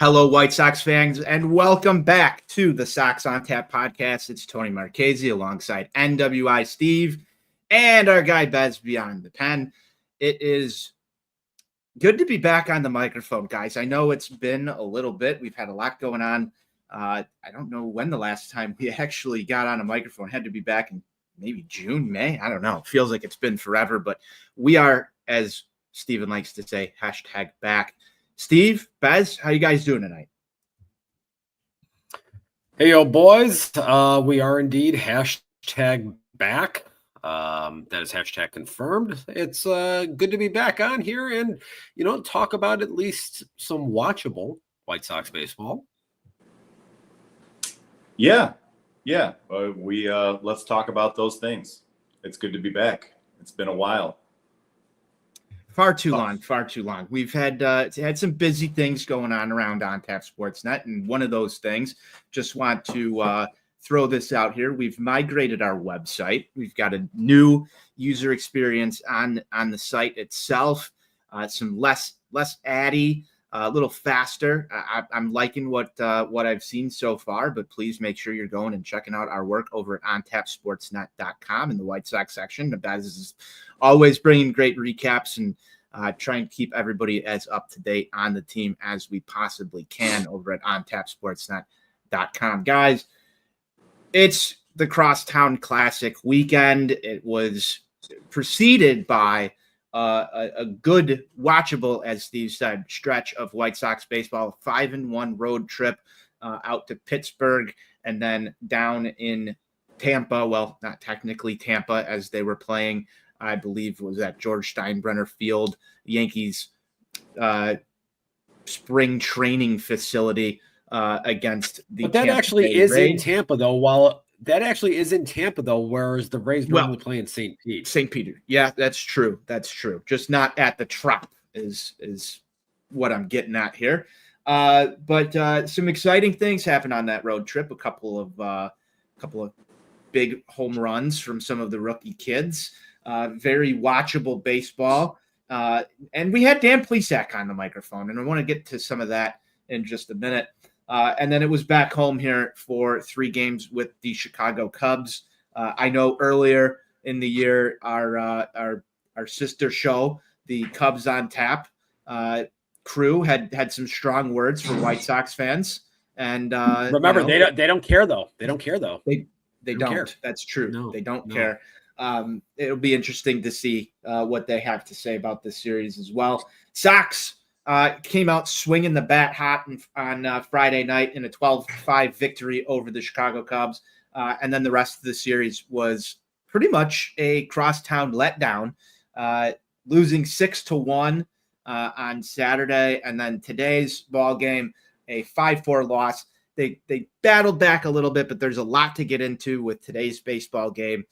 Hello, White Sox fans, and welcome back to the Sox On Tap podcast. It's Tony Marchese alongside NWI Steve and our guy Bez beyond the pen. It is good to be back on the microphone, guys. I know it's been a little bit. We've had a lot going on. I don't know when the last time we actually got on a microphone. It had to be back in maybe June, May. I don't know. It feels like it's been forever, but we are, as Steven likes to say, hashtag back. Steve, Bez, how you guys doing tonight? Hey, yo, boys. We are indeed hashtag back. That is hashtag confirmed. It's good to be back on here and, talk about at least some watchable White Sox baseball. Yeah. Let's talk about those things. It's good to be back. It's been a while. Far too long. We've had some busy things going on around On Tap Sportsnet, and one of those things, just want to throw this out here. We've migrated our website. We've got a new user experience on the site itself. Some less addy, a little faster. I'm liking what I've seen so far, but please make sure you're going and checking out our work over at ontapsportsnet.com in the White Sox section. The Baz is always bringing great recaps and trying to keep everybody as up to date on the team as we possibly can over at ontapsportsnet.com. Guys, it's the Crosstown Classic weekend. It was preceded by a good, watchable, as Steve said, stretch of White Sox baseball, 5-1 road trip out to Pittsburgh and then down in Tampa. Well, not technically Tampa, as they were playing, I believe, was at George Steinbrenner Field, Yankees spring training facility against the But that Tampa actually Bay is Rays. in Tampa, though. Whereas the Rays normally play in St. Pete. St. Peter. Yeah, that's true. Just not at the Trop is what I'm getting at here. But some exciting things happened on that road trip. A couple of big home runs from some of the rookie kids. Very watchable baseball. And we had Dan Plesac on the microphone, and I want to get to some of that in just a minute. And then it was back home here for 3 games with the Chicago Cubs. I know earlier in the year, our sister show, the Cubs on Tap crew, had some strong words for White Sox fans. And remember, they don't care though. They don't. They don't. Care. That's true. No, they don't care. It'll be interesting to see what they have to say about this series as well. Sox came out swinging the bat hot on Friday night in a 12-5 victory over the Chicago Cubs. And then the rest of the series was pretty much a crosstown letdown, losing 6-1 on Saturday. And then today's ball game, a 5-4 loss. They battled back a little bit, but there's a lot to get into with today's baseball game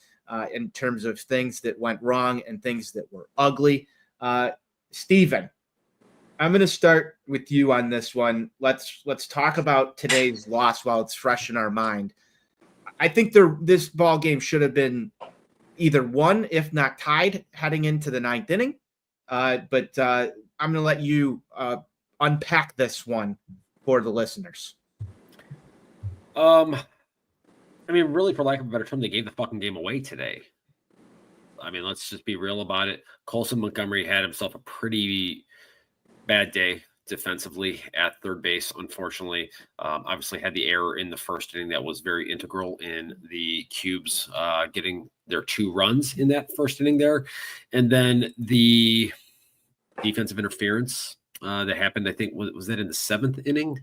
in terms of things that went wrong and things that were ugly. Steven, I'm going to start with you on this one. Let's talk about today's loss while it's fresh in our mind. I think this ball game should have been either won, if not tied, heading into the 9th inning. But I'm going to let you unpack this one for the listeners. Really, for lack of a better term, they gave the fucking game away today. I mean, let's just be real about it. Colson Montgomery had himself a pretty bad day defensively at third base, unfortunately. Obviously had the error in the first inning that was very integral in the Cubes getting their 2 runs in that first inning there. And then the defensive interference that happened, I think, was that in the 7th inning?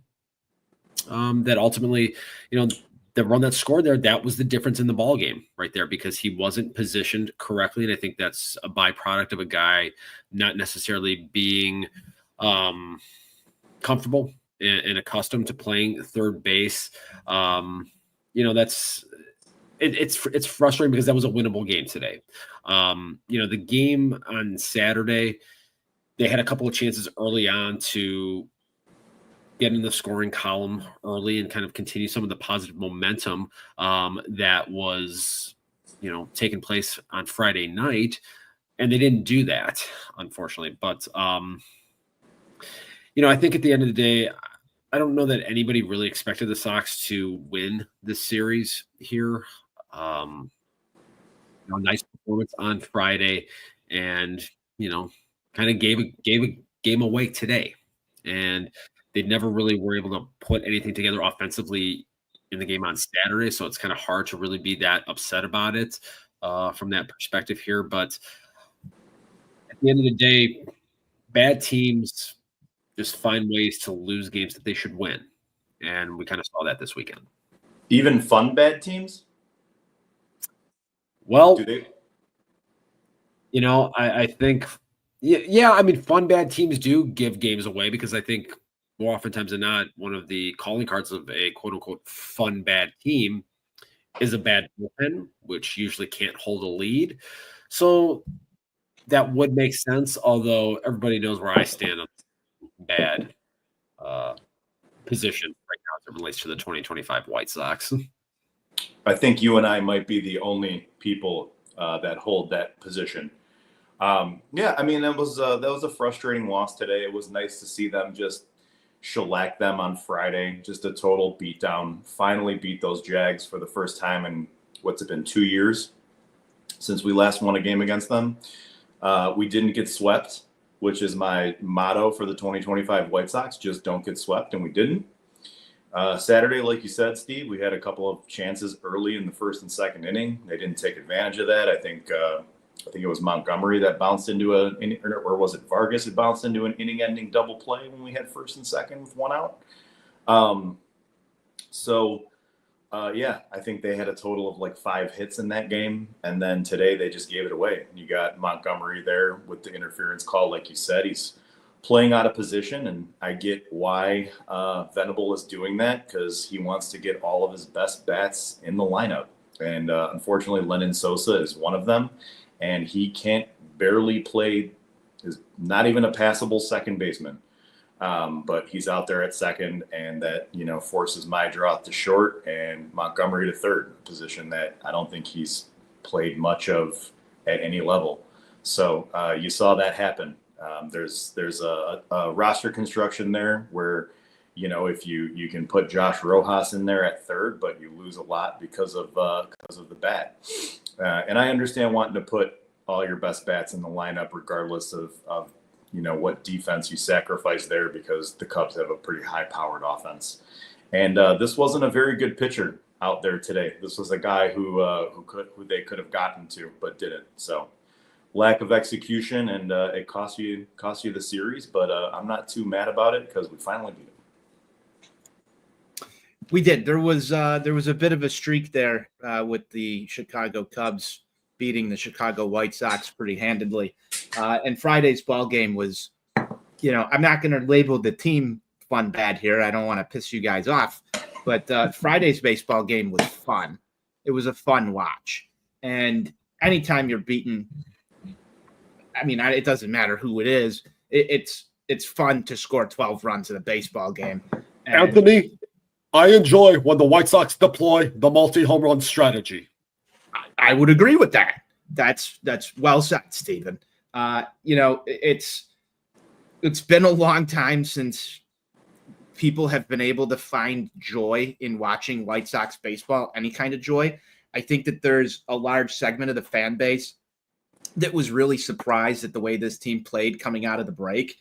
That ultimately, the run that scored there, that was the difference in the ball game right there, because he wasn't positioned correctly. And I think that's a byproduct of a guy not necessarily being comfortable and accustomed to playing third base. It's frustrating because that was a winnable game today. The game on Saturday, they had a couple of chances early on to get in the scoring column early and kind of continue some of the positive momentum that was, taking place on Friday night. And they didn't do that, unfortunately. But, I think at the end of the day, I don't know that anybody really expected the Sox to win this series here. Nice performance on Friday, and kind of gave a game away today, and they never really were able to put anything together offensively in the game on Saturday. So it's kind of hard to really be that upset about it from that perspective here. But at the end of the day, bad teams just find ways to lose games that they should win. And we kind of saw that this weekend. Even fun bad teams? Well, Do they? I think, yeah, I mean, fun bad teams do give games away because I think more oftentimes than not, one of the calling cards of a quote unquote fun bad team is a bad bullpen, which usually can't hold a lead. So that would make sense, although everybody knows where I stand on bad position right now as it relates to the 2025 White Sox. I think you and I might be the only people that hold that position. Yeah, I mean, that was a frustrating loss today. It was nice to see them just shellac them on Friday. Just a total beatdown. Finally beat those Jags for the first time in, what's it been, 2 years since we last won a game against them. We didn't get swept, which is my motto for the 2025 White Sox. Just don't get swept, and we didn't. Saturday, like you said, Steve, we had a couple of chances early in the first and second inning. They didn't take advantage of that. I think it was Montgomery that bounced into or was it Vargas that bounced into an inning-ending double play when we had first and second with one out. Yeah, I think they had a total of like 5 hits in that game. And then today they just gave it away. You got Montgomery there with the interference call. Like you said, he's playing out of position. And I get why Venable is doing that, because he wants to get all of his best bats in the lineup. And unfortunately, Lennon Sosa is one of them. And he can't barely play, is not even a passable second baseman. But he's out there at second, and that, forces my draw to short and Montgomery to third, position that I don't think he's played much of at any level. So you saw that happen. There's a roster construction there where, if you can put Josh Rojas in there at third, but you lose a lot because of the bat. And I understand wanting to put all your best bats in the lineup, regardless of what defense you sacrifice there, because the Cubs have a pretty high-powered offense. And this wasn't a very good pitcher out there today. This was a guy who they could have gotten to, but didn't. So lack of execution, and it cost you the series. But I'm not too mad about it because we finally beat him. We did. There was a bit of a streak there with the Chicago Cubs beating the Chicago White Sox pretty handedly. And Friday's ball game was, I'm not going to label the team fun bad here. I don't want to piss you guys off, but Friday's baseball game was fun. It was a fun watch. And anytime you're beaten, it doesn't matter who it is. It's fun to score 12 runs in a baseball game. And Anthony, I enjoy when the White Sox deploy the multi-home run strategy. I would agree with that. That's well said, Stephen. It's been a long time since people have been able to find joy in watching White Sox baseball, any kind of joy. I think that there's a large segment of the fan base that was really surprised at the way this team played coming out of the break.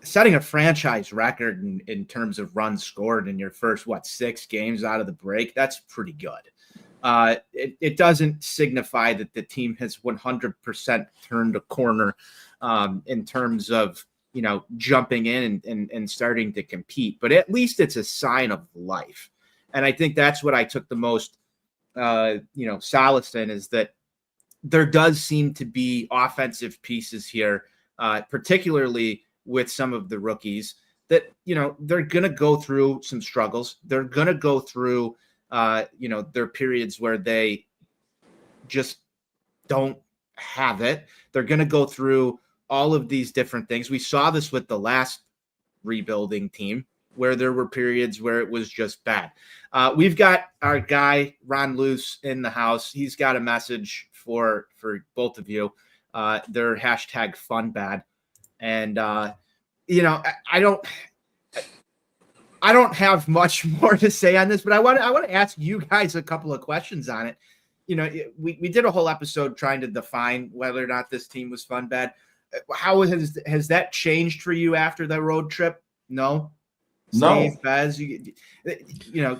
Setting a franchise record in terms of runs scored in your first, 6 games out of the break, that's pretty good. It doesn't signify that the team has 100% turned a corner in terms of, jumping in and starting to compete, but at least it's a sign of life. And I think that's what I took the most, solace in, is that there does seem to be offensive pieces here, particularly with some of the rookies that, they're going to go through some struggles. They're going to go through, their periods where they just don't have it. They're going to go through all of these different things. We saw this with the last rebuilding team, where there were periods where it was just bad. We've got our guy, Ron Luce, in the house. He's got a message for both of you. They're #funbad. And, I don't have much more to say on this, but I want to ask you guys a couple of questions on it. You know, we did a whole episode trying to define whether or not this team was fun bad. How has that changed for you after the road trip? No. No. Steve, Bez, you know,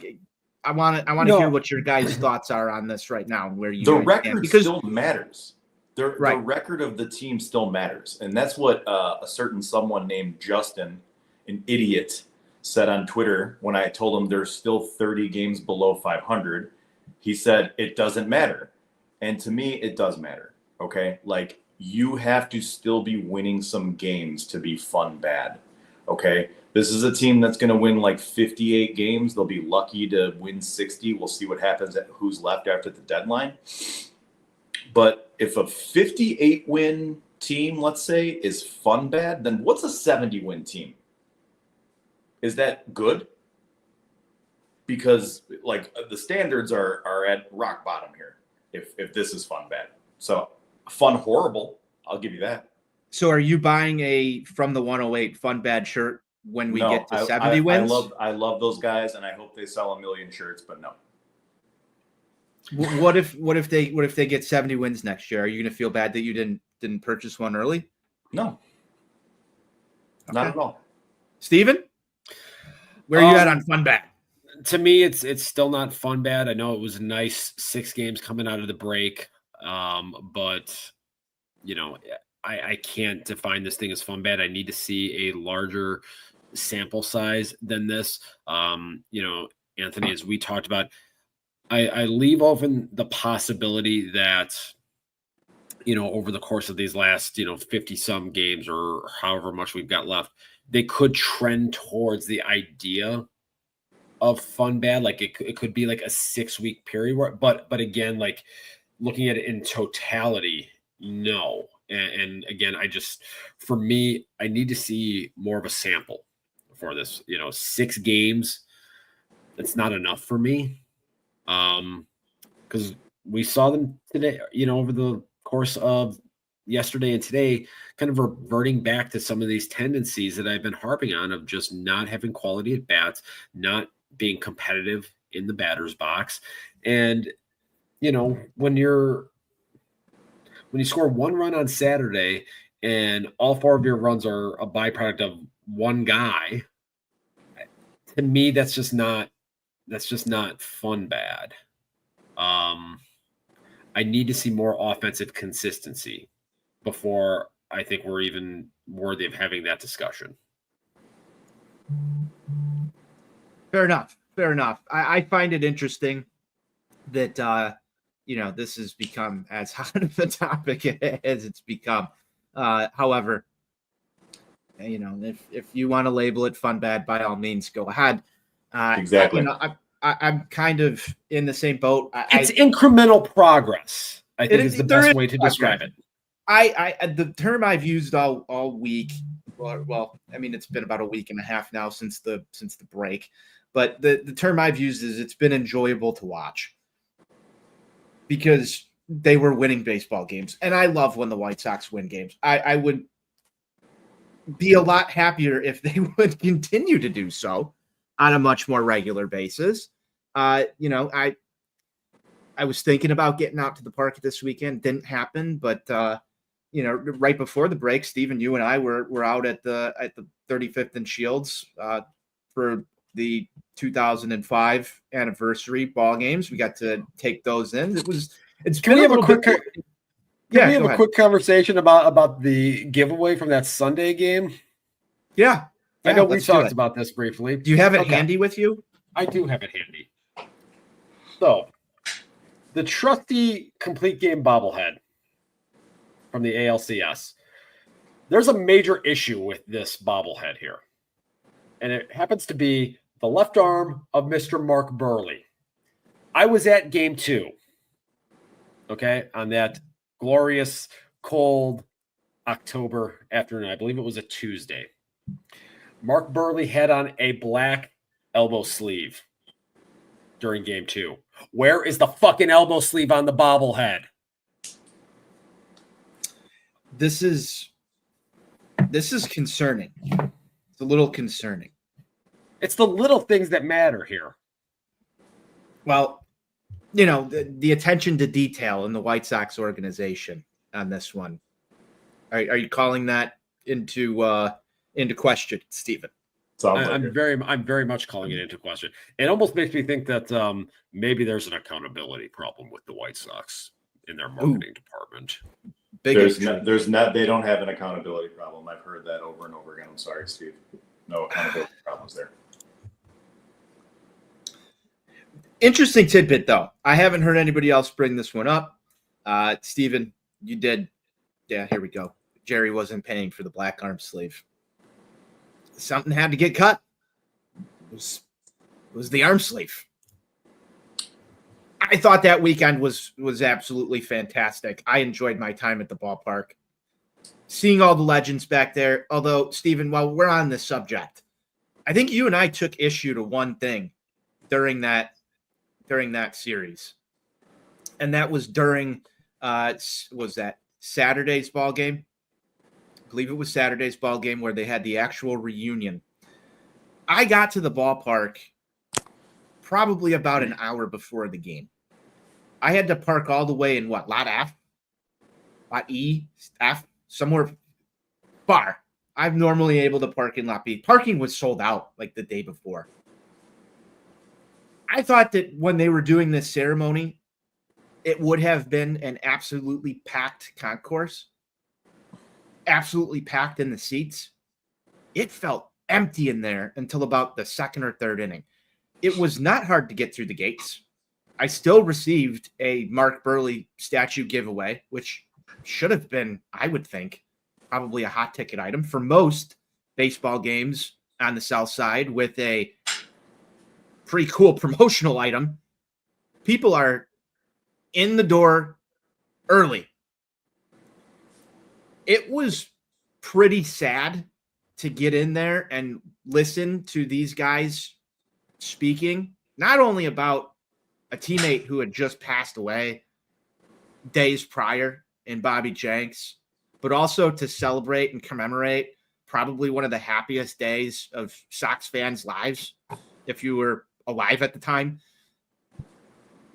I want to hear what your guys' thoughts are on this right now. Where you the guys record stand. Because still matters. The record of the team still matters, and that's what a certain someone named Justin, an idiot, said on Twitter when I told him there's still 30 games below 500. He said it doesn't matter, and to me, it does matter. Okay, like you have to still be winning some games to be fun bad. Okay. This is a team that's going to win like 58 games. They'll be lucky to win 60. We'll see what happens at who's left after the deadline. But if a 58-win team, let's say, is fun bad, then what's a 70-win team? Is that good? Because like the standards are at rock bottom here. If this is fun bad, so fun horrible, I'll give you that. So are you buying a from the 108 fun bad shirt when we get to 70 wins? I love those guys, and I hope they sell 1 million shirts, but no. What if they get 70 wins next year? Are you going to feel bad that you didn't purchase one early? No. Okay. Not at all. Steven? Where are you at on fun bad? To me, it's still not fun bad. I know it was a nice 6 games coming out of the break, but you know, I can't define this thing as fun bad. I need to see a larger sample size than this. You know, Anthony, as we talked about, I leave open the possibility that, you know, over the course of these last, 50 some games or however much we've got left, they could trend towards the idea of fun bad. Like it could be like a 6-week period where, but again, like looking at it in totality, no. And again, for me, I need to see more of a sample for this, 6 games. That's not enough for me. Because we saw them today, over the course of yesterday and today, kind of reverting back to some of these tendencies that I've been harping on of just not having quality at bats, not being competitive in the batter's box. And, when you score 1 run on Saturday and all 4 of your runs are a byproduct of one guy, to me, that's just not fun bad. I need to see more offensive consistency before I think we're even worthy of having that discussion. Fair enough. I find it interesting that, this has become as hot of a topic as it's become. However, if you want to label it fun bad, by all means, go ahead. Exactly. I'm kind of in the same boat. It's incremental progress, I think, is the best way to describe it. The term I've used all week. Well, I mean, it's been about a week and a half now since the break, but the term I've used is it's been enjoyable to watch because they were winning baseball games, and I love when the White Sox win games. I would be a lot happier if they would continue to do so on a much more regular basis. I was thinking about getting out to the park this weekend. Didn't happen, but right before the break, Steven, you and I were out at the 35th and Shields for the 2005 anniversary ball games. We got to take those in. Can we have a quick conversation about the giveaway from that Sunday game? Yeah. I know we talked about this briefly. Do you have it handy with you? I do have it handy. So, the trusty complete game bobblehead from the ALCS. There's a major issue with this bobblehead here. And it happens to be the left arm of Mr. Mark Burley. I was at game 2. Okay, on that glorious, cold October afternoon. I believe it was a Tuesday. Mark Burley had on a black elbow sleeve during game 2. Where is the fucking elbow sleeve on the bobblehead? This is concerning. It's a little concerning. It's the little things that matter here. Well, you know, the attention to detail in the White Sox organization on this one. Are you calling that into question, Stephen? I'm very much calling it into question. It almost makes me think that maybe there's an accountability problem with the White Sox in their marketing department. They don't have an accountability problem. I've heard that over and over again. I'm sorry, Steve. No accountability problems there. Interesting tidbit, though. I haven't heard anybody else bring this one up. Stephen, you did. Yeah, here we go. Jerry wasn't paying for the black arm sleeve. Something had to get cut. It was the arm sleeve. I thought that weekend was absolutely fantastic. I enjoyed my time at the ballpark. Seeing all the legends back there. Although, Stephen, while we're on this subject, I think you and I took issue to one thing during that series. And that was during was that Saturday's ball game? I believe it was Saturday's ball game where they had the actual reunion. I got to the ballpark probably about an hour before the game. I had to park all the way in lot F? Lot E? F? Somewhere far. I'm normally able to park in lot B. Parking was sold out like the day before. I thought that when they were doing this ceremony, it would have been an absolutely packed concourse. Absolutely packed in the seats. It felt empty in there until about the second or third inning. It was not hard to get through the gates. I still received a Mark Burley statue giveaway, which should have been, I would think, probably a hot ticket item for most baseball games on the South Side with a pretty cool promotional item. People are in the door early. It was pretty sad to get in there and listen to these guys speaking, not only about a teammate who had just passed away days prior in Bobby Jenks, but also to celebrate and commemorate probably one of the happiest days of Sox fans' lives, if you were alive at the time.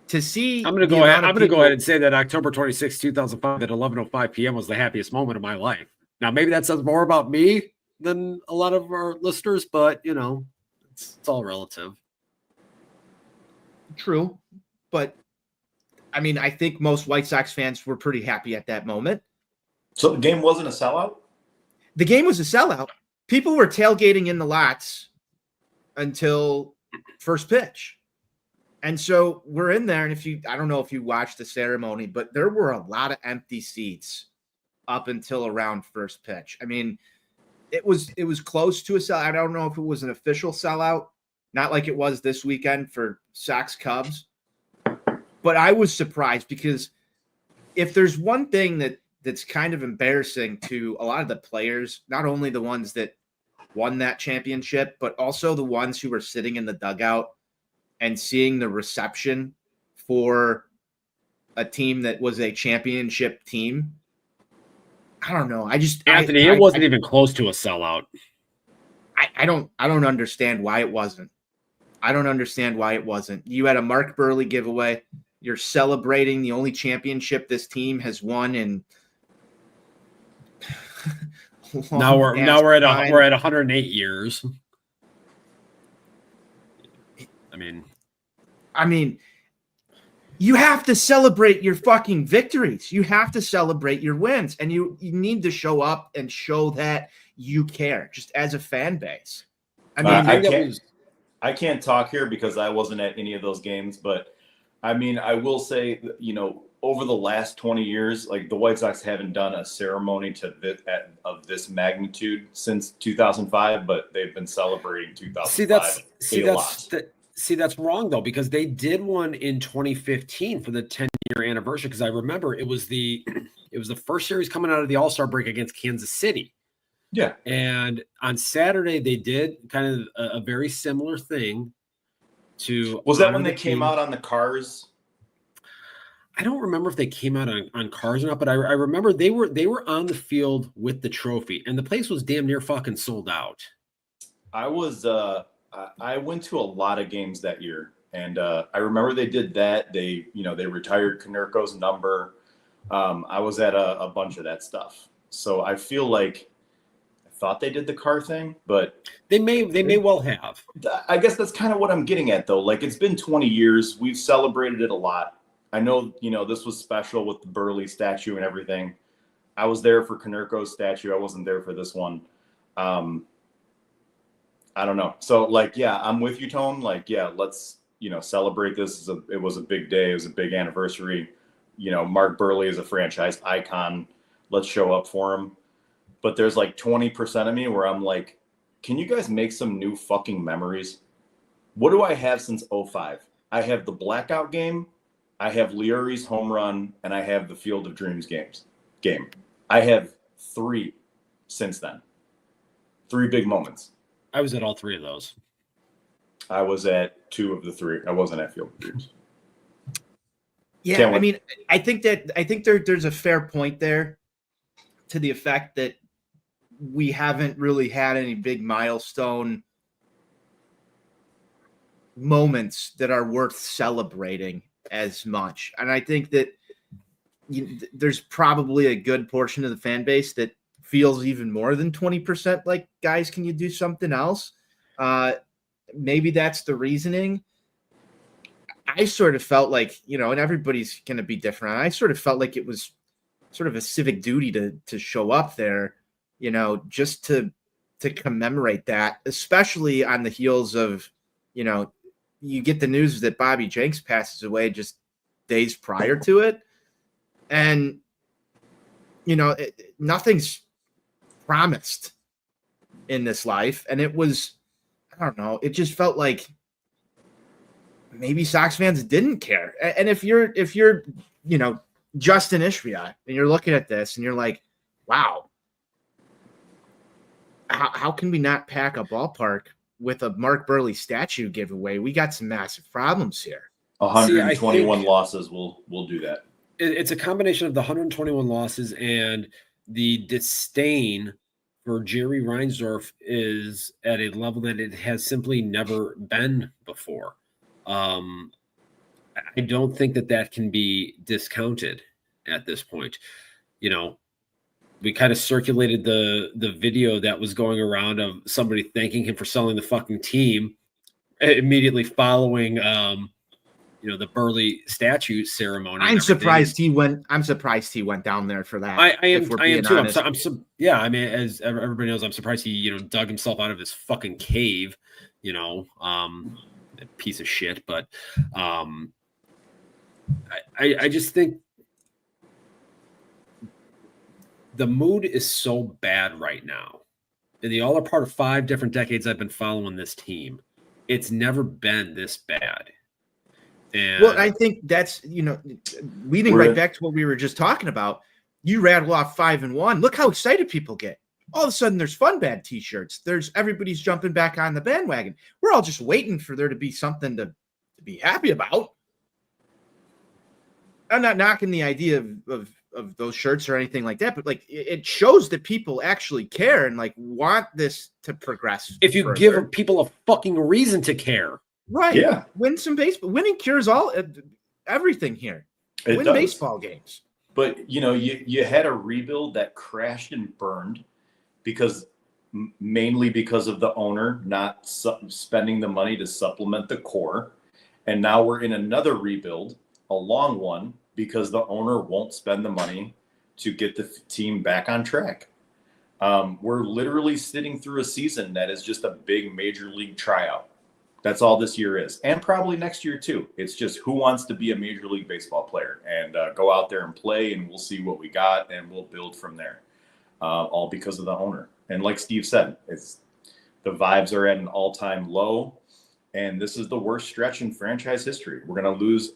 To see, I'm going to go ahead and say that October 26, 2005 at 11:05 p.m. was the happiest moment of my life. Now, maybe that says more about me than a lot of our listeners, but you know, it's all relative. True, but I mean, I think most White Sox fans were pretty happy at that moment. So the game wasn't a sellout? The game was a sellout. People were tailgating in the lots until first pitch. And so we're in there, and I don't know if you watched the ceremony, but there were a lot of empty seats up until around first pitch. I mean, it was close to a sellout. I don't know if it was an official sellout, not like it was this weekend for Sox Cubs. But I was surprised because if there's one thing that's kind of embarrassing to a lot of the players, not only the ones that won that championship, but also the ones who were sitting in the dugout and seeing the reception for a team that was a championship team. I don't know. Anthony, it wasn't even close to a sellout. I don't understand why it wasn't. I don't understand why it wasn't. You had a Mark Burley giveaway. You're celebrating the only championship this team has won in. Now we're at 108 years. I mean, you have to celebrate your fucking victories. You have to celebrate your wins, and you need to show up and show that you care, just as a fan base. I mean, I can't talk here because I wasn't at any of those games, but I mean, I will say, you know, over the last 20 years, like the White Sox haven't done a ceremony of this magnitude since 2005, but they've been celebrating 2005. See, that's wrong though, because they did one in 2015 for the 10-year anniversary. Because I remember it was the first series coming out of the All-Star break against Kansas City. Yeah, and on Saturday they did kind of a very similar thing. Was that when they came out on the cars? I don't remember if they came out on cars or not, but I remember they were on the field with the trophy, and the place was damn near fucking sold out. I was I went to a lot of games that year, and I remember they did that. They retired Konerko's number. I was at a bunch of that stuff, so I feel like I thought they did the car thing, but They may well have. I guess that's kind of what I'm getting at, though. Like, it's been 20 years. We've celebrated it a lot. I know, this was special with the Burley statue and everything. I was there for Konerko's statue. I wasn't there for this one. I don't know. So, like, yeah, I'm with you, Tone. Like, yeah, let's, celebrate this. It was a big day. It was a big anniversary. Mark Burley is a franchise icon. Let's show up for him. But there's like 20% of me where I'm like, can you guys make some new fucking memories? What do I have since 05? I have the blackout game. I have Leary's home run, and I have the Field of Dreams game. I have 3 since then. 3 big moments. I was at all 3 of those. I was at 2 of the 3. I wasn't at Field of Dreams. Yeah, I mean, I think there's a fair point there to the effect that we haven't really had any big milestone moments that are worth celebrating as much. And I think that there's probably a good portion of the fan base that feels even more than 20% like, guys, can you do something else? Maybe that's the reasoning. I sort of felt like, and everybody's going to be different. I sort of felt like it was sort of a civic duty to show up there, just to commemorate that, especially on the heels of, you get the news that Bobby Jenks passes away just days prior to it. And, nothing's promised in this life. And it was, I don't know, it just felt like maybe Sox fans didn't care. And if you're Justin Ishbia and you're looking at this and you're like, wow, how can we not pack a ballpark with a Mark Burley statue giveaway? We got some massive problems here. 121 losses will do that. It's a combination of the 121 losses and the disdain for Jerry Reinsdorf is at a level that it has simply never been before. I don't think that can be discounted at this point. We kind of circulated the video that was going around of somebody thanking him for selling the fucking team immediately following, the Burley statue ceremony. I'm surprised he went down there for that. I am too. Yeah. I mean, as everybody knows, I'm surprised he, dug himself out of his fucking cave, a piece of shit. But I just think the mood is so bad right now. And they all are part of 5 different decades I've been following this team. It's never been this bad. And well, I think that's, leading right back to what we were just talking about. You rattle off 5 and 1. Look how excited people get. All of a sudden there's fun bad t-shirts. Everybody's jumping back on the bandwagon. We're all just waiting for there to be something to be happy about. I'm not knocking the idea of those shirts or anything like that, but like it shows that people actually care and like want this to progress. If you give people a fucking reason to care. Right. Yeah. Win some baseball. Winning cures everything here. Win baseball games. But, you had a rebuild that crashed and burned mainly because of the owner not spending the money to supplement the core. And now we're in another rebuild, a long one, because the owner won't spend the money to get the team back on track. We're literally sitting through a season that is just a big major league tryout. That's all this year is. And probably next year too. It's just who wants to be a major league baseball player and go out there and play, and we'll see what we got and we'll build from there. All because of the owner. And like Steve said, the vibes are at an all-time low, and this is the worst stretch in franchise history. We're going to lose.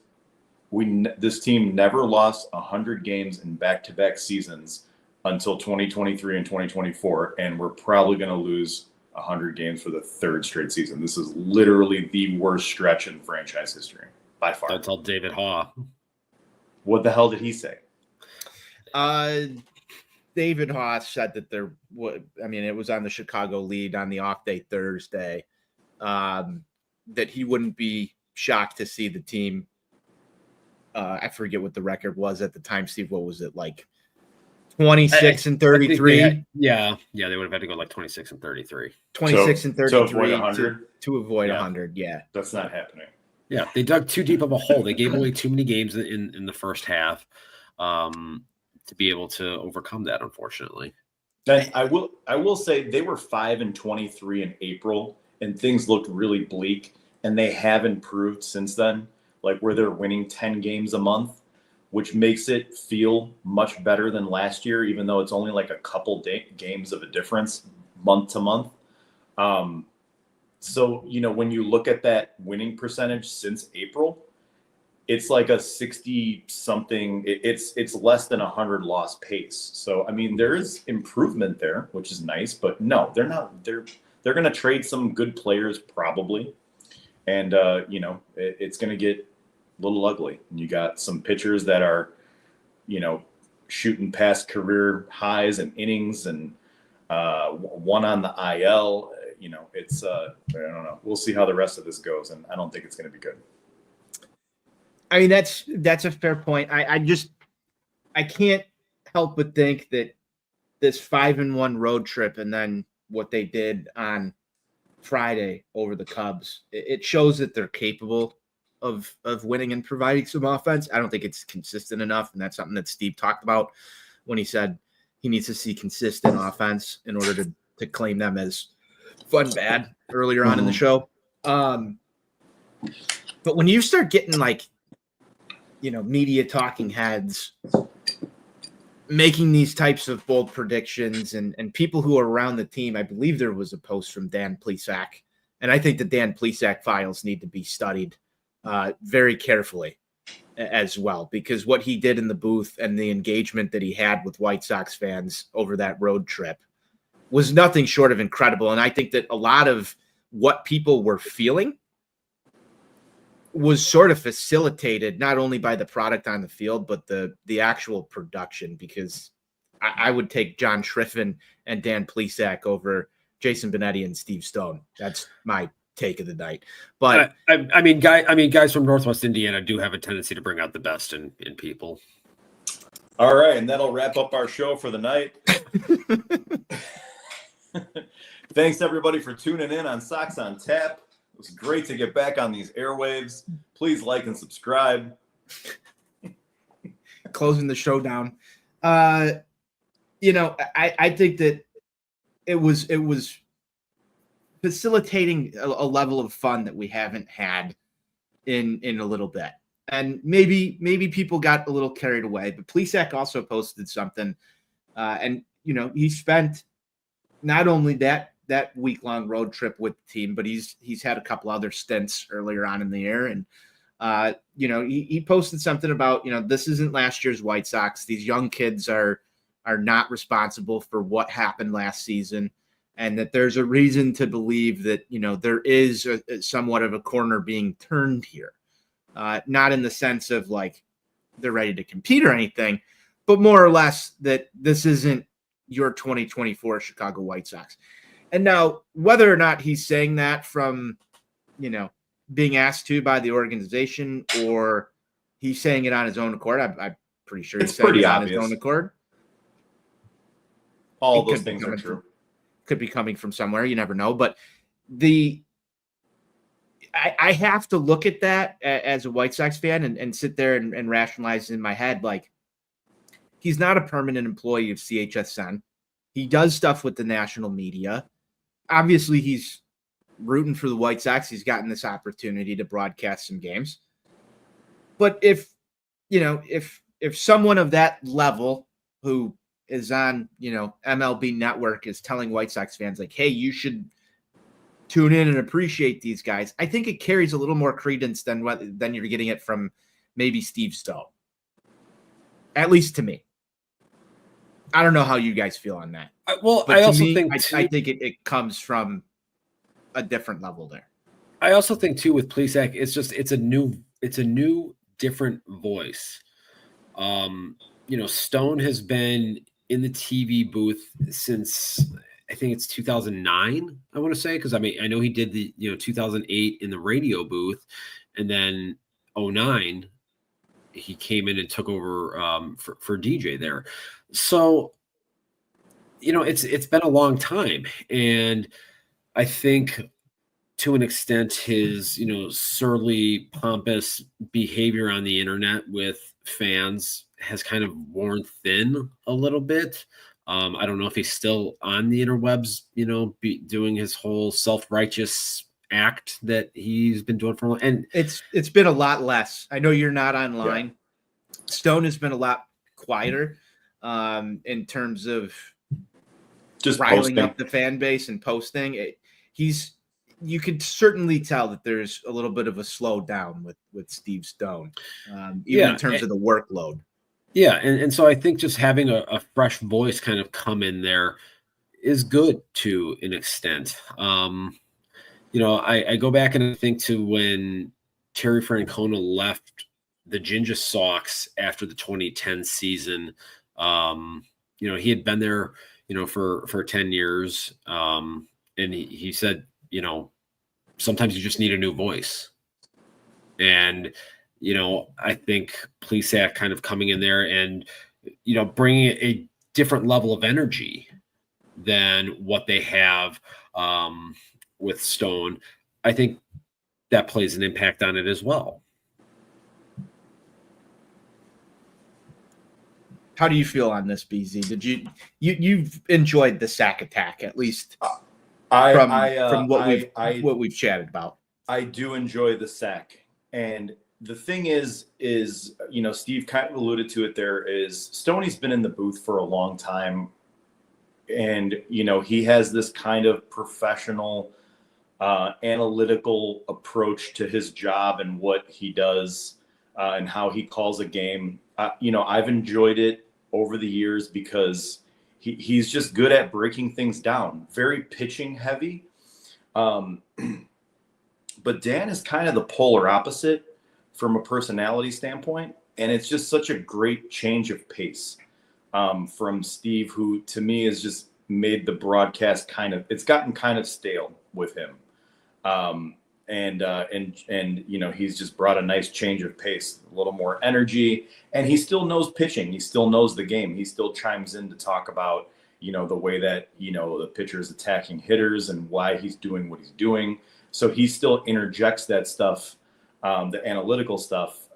This team never lost 100 games in back-to-back seasons until 2023 and 2024, and we're probably going to lose 100 games for the 3rd straight season. This is literally the worst stretch in franchise history by far. Don't tell David Haw. What the hell did he say? David Haw said that it was on the Chicago Lead on the off day Thursday. that he wouldn't be shocked to see the team. I forget what the record was at the time, Steve. What was it, like 26 and 33? They would have had to go like 26 and 33. 26 and 33 to avoid 100. To avoid 100. Yeah, that's not happening. Yeah, they dug too deep of a hole. They gave away too many games in the first half to be able to overcome that, unfortunately. And I will say they were 5-23 in April, and things looked really bleak, and they have improved since then, like where they're winning 10 games a month, which makes it feel much better than last year, even though it's only like a couple games of a difference month to month. So, when you look at that winning percentage since April, it's like a 60 something. It's less than 100 loss pace. So, I mean, there is improvement there, which is nice, but no, they're not. They're going to trade some good players probably. And, it's going to get a little ugly. And you got some pitchers that are, shooting past career highs and innings, and one on the IL. It's I don't know. We'll see how the rest of this goes, and I don't think it's going to be good. I mean, that's a fair point. I can't help but think that this 5-1 road trip and then what they did on Friday over the Cubs, it shows that they're capable of winning and providing some offense. I don't think it's consistent enough, and that's something that Steve talked about when he said he needs to see consistent offense in order to claim them as fun bad earlier on in the show. But when you start getting media talking heads making these types of bold predictions and people who are around the team, I believe there was a post from Dan Plesac, and I think the Dan Plesac files need to be studied very carefully as well, because what he did in the booth and the engagement that he had with White Sox fans over that road trip was nothing short of incredible. And I think that a lot of what people were feeling was sort of facilitated not only by the product on the field, but the actual production, because I would take John Schriffen and Dan Plesac over Jason Benetti and Steve Stone. That's my take of the night. But guys from Northwest Indiana do have a tendency to bring out the best in people. All right, and that'll wrap up our show for the night. Thanks everybody for tuning in on Sox on Tap. It was great to get back on these airwaves. Please like and subscribe. Closing the show down. I think that it was facilitating a level of fun that we haven't had in a little bit. And maybe people got a little carried away, but Plesac also posted something. And he spent not only that week-long road trip with the team, but he's had a couple other stints earlier on in the year. And, he posted something about, this isn't last year's White Sox. These young kids are not responsible for what happened last season, and that there's a reason to believe that, there is somewhat of a corner being turned here. Not in the sense of like they're ready to compete or anything, but more or less that this isn't your 2024 Chicago White Sox. And now, whether or not he's saying that from, being asked to by the organization, or he's saying it on his own accord, I'm pretty sure he's saying it on his own accord. All those things are true. Could be coming from somewhere. You never know. But I have to look at that as a White Sox fan and sit there and rationalize in my head, like, he's not a permanent employee of CHSN. He does stuff with the national media. Obviously, he's rooting for the White Sox. He's gotten this opportunity to broadcast some games. But if someone of that level who is on, MLB Network is telling White Sox fans like, hey, you should tune in and appreciate these guys, I think it carries a little more credence than you're getting it from maybe Steve Stone. At least to me. I don't know how you guys feel on that. I think it comes from a different level there. I also think too with Plesac, it's a new different voice. Stone has been in the TV booth since I think it's 2009, I want to say, because I mean, I know he did the 2008 in the radio booth, and then 09 he came in and took over for DJ there. So it's been a long time, and I think to an extent his surly, pompous behavior on the internet with fans has kind of worn thin a little bit. I don't know if he's still on the interwebs, doing his whole self-righteous act that he's been doing for a long. And it's been a lot less. I know you're not online. Yeah. Stone has been a lot quieter in terms of just riling posting up the fan base and posting. You could certainly tell that there's a little bit of a slowdown with Steve Stone, even in terms of the workload. Yeah, and so I think just having a fresh voice kind of come in there is good to an extent. I go back and I think to when Terry Francona left the Ginger Sox after the 2010 season. He had been there, for 10 years. And he said, sometimes you just need a new voice. And, I think Plesac kind of coming in there and, bringing a different level of energy than what they have with Stone, I think that plays an impact on it as well. How do you feel on this, BZ? Did you've enjoyed the sack attack, at least from what we've chatted about? I do enjoy the sack, and the thing is Steve kind of alluded to it. There is Stoney's been in the booth for a long time, and he has this kind of professional, analytical approach to his job and what he does and how he calls a game. I've enjoyed it over the years because he's just good at breaking things down, very pitching heavy. But Dan is kind of the polar opposite from a personality standpoint. And it's just such a great change of pace from Steve, who to me has just made the broadcast it's gotten kind of stale with him. He's just brought a nice change of pace, a little more energy, and he still knows pitching. He still knows the game. He still chimes in to talk about, the way that, the pitcher is attacking hitters and why he's doing what he's doing. So he still interjects that stuff, the analytical stuff,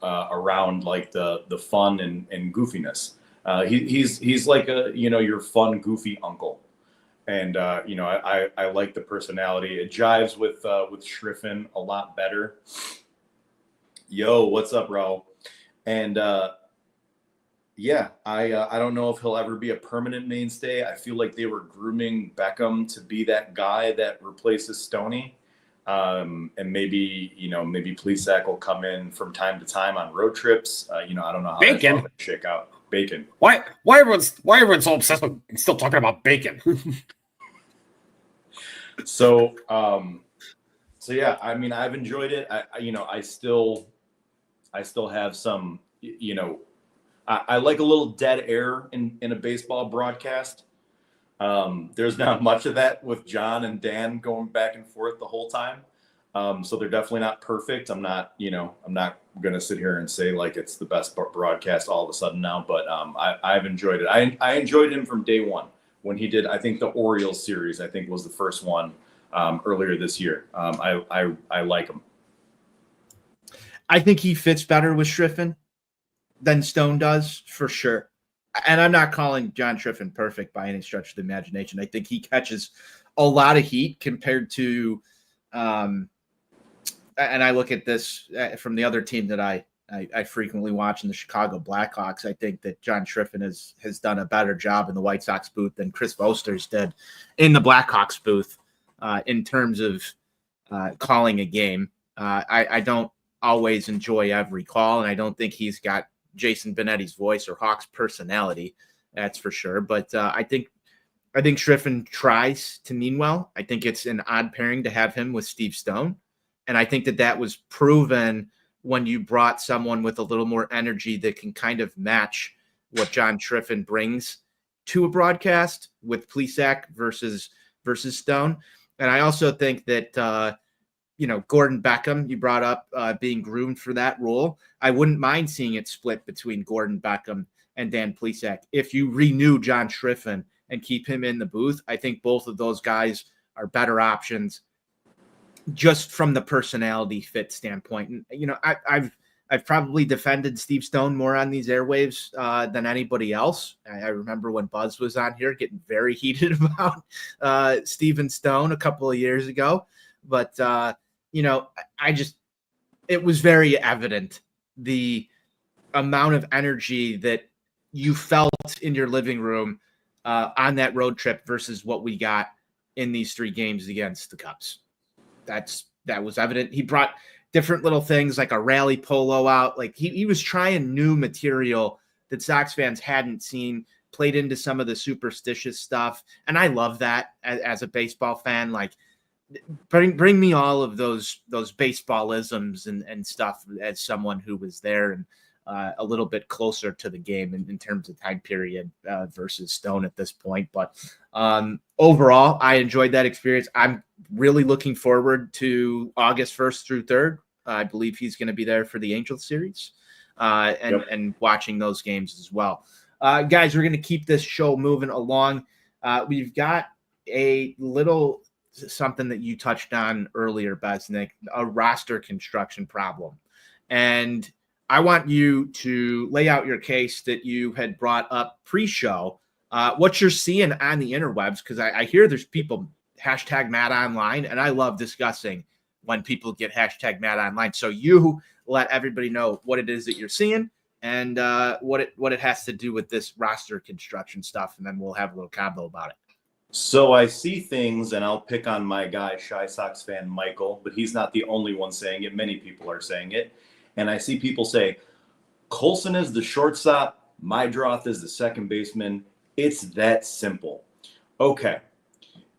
around like the fun and goofiness. He's like your fun, goofy uncle. And, I like the personality. It jives with Schriffen a lot better. Yo, what's up, bro? And, I don't know if he'll ever be a permanent mainstay. I feel like they were grooming Beckham to be that guy that replaces Stoney. And maybe Plesac will come in from time to time on road trips. I don't know how that's going to shake out. Bacon. Why everyone's so obsessed with still talking about bacon? So yeah, I mean, I've enjoyed it. I still have some, I like a little dead air in a baseball broadcast. There's not much of that with John and Dan going back and forth the whole time. So they're definitely not perfect. I'm not going to sit here and say like it's the best broadcast all of a sudden now, but I've enjoyed it. I enjoyed him from day one when he did, I think the Orioles series, I think was the first one earlier this year. I like him. I think he fits better with Schriffen than Stone does, for sure. And I'm not calling John Schriffen perfect by any stretch of the imagination. I think he catches a lot of heat compared to and I look at this from the other team that I frequently watch in the Chicago Blackhawks. I think that John Schriffen has done a better job in the White Sox booth than Chris Vosters did in the Blackhawks booth in terms of calling a game. I don't always enjoy every call, and I don't think he's got Jason Benetti's voice or Hawks personality, that's for sure. But I think Schriffen tries to mean well. I think it's an odd pairing to have him with Steve Stone. And I think that was proven when you brought someone with a little more energy that can kind of match what John Schriffen brings to a broadcast with Plesac versus Stone. And I also think that, Gordon Beckham, you brought up being groomed for that role. I wouldn't mind seeing it split between Gordon Beckham and Dan Plesac. If you renew John Schriffen and keep him in the booth, I think both of those guys are better options just from the personality fit standpoint. And, I've probably defended Steve Stone more on these airwaves than anybody else. I remember when Buzz was on here getting very heated about Steven Stone a couple of years ago. But, it was very evident the amount of energy that you felt in your living room on that road trip versus what we got in these 3 games against the Cubs. That was evident. He brought different little things like a rally polo out. Like he was trying new material that Sox fans hadn't seen, played into some of the superstitious stuff. And I love that as a baseball fan. Like bring me all of those baseballisms and stuff as someone who was there and a little bit closer to the game in terms of time period versus Stone at this point. But overall, I enjoyed that experience. I'm really looking forward to August 1st through 3rd. I believe he's going to be there for the Angels series and watching those games as well. Guys, we're going to keep this show moving along. We've got a little something that you touched on earlier, Besnik, a roster construction problem. And I want you to lay out your case that you had brought up pre-show, what you're seeing on the interwebs, because I hear there's people hashtag Matt Online, and I love discussing when people get hashtag Matt Online. So you let everybody know what it is that you're seeing and what it has to do with this roster construction stuff, and then we'll have a little combo about it. So I see things, and I'll pick on my guy, Shy Sox fan Michael, but he's not the only one saying it. Many people are saying it. And I see people say, Colson is the shortstop, Mydroth is the second baseman. It's that simple. Okay,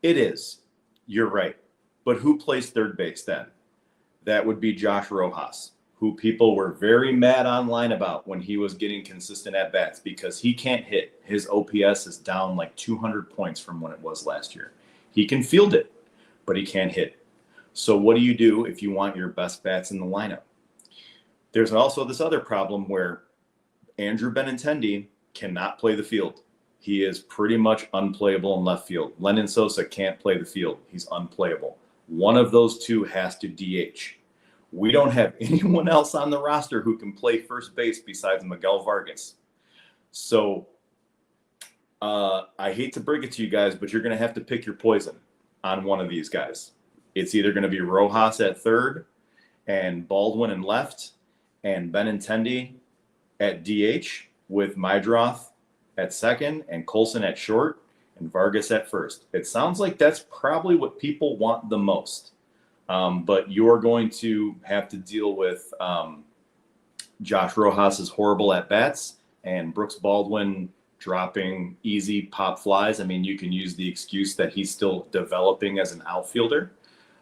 it is. You're right. But who plays third base then? That would be Josh Rojas, who people were very mad online about when he was getting consistent at-bats because he can't hit. His OPS is down like 200 points from when it was last year. He can field it, but he can't hit. So what do you do if you want your best bats in the lineup? There's also this other problem where Andrew Benintendi cannot play the field. He is pretty much unplayable in left field. Lennon Sosa can't play the field. He's unplayable. One of those two has to DH. We don't have anyone else on the roster who can play first base besides Miguel Vargas. So I hate to break it to you guys, but you're going to have to pick your poison on one of these guys. It's either going to be Rojas at third and Baldwin in left and Benintendi at DH with Mydroth at second and Colson at short and Vargas at first. It sounds like that's probably what people want the most. But you're going to have to deal with Josh Rojas's horrible at-bats and Brooks Baldwin dropping easy pop flies. I mean, you can use the excuse that he's still developing as an outfielder,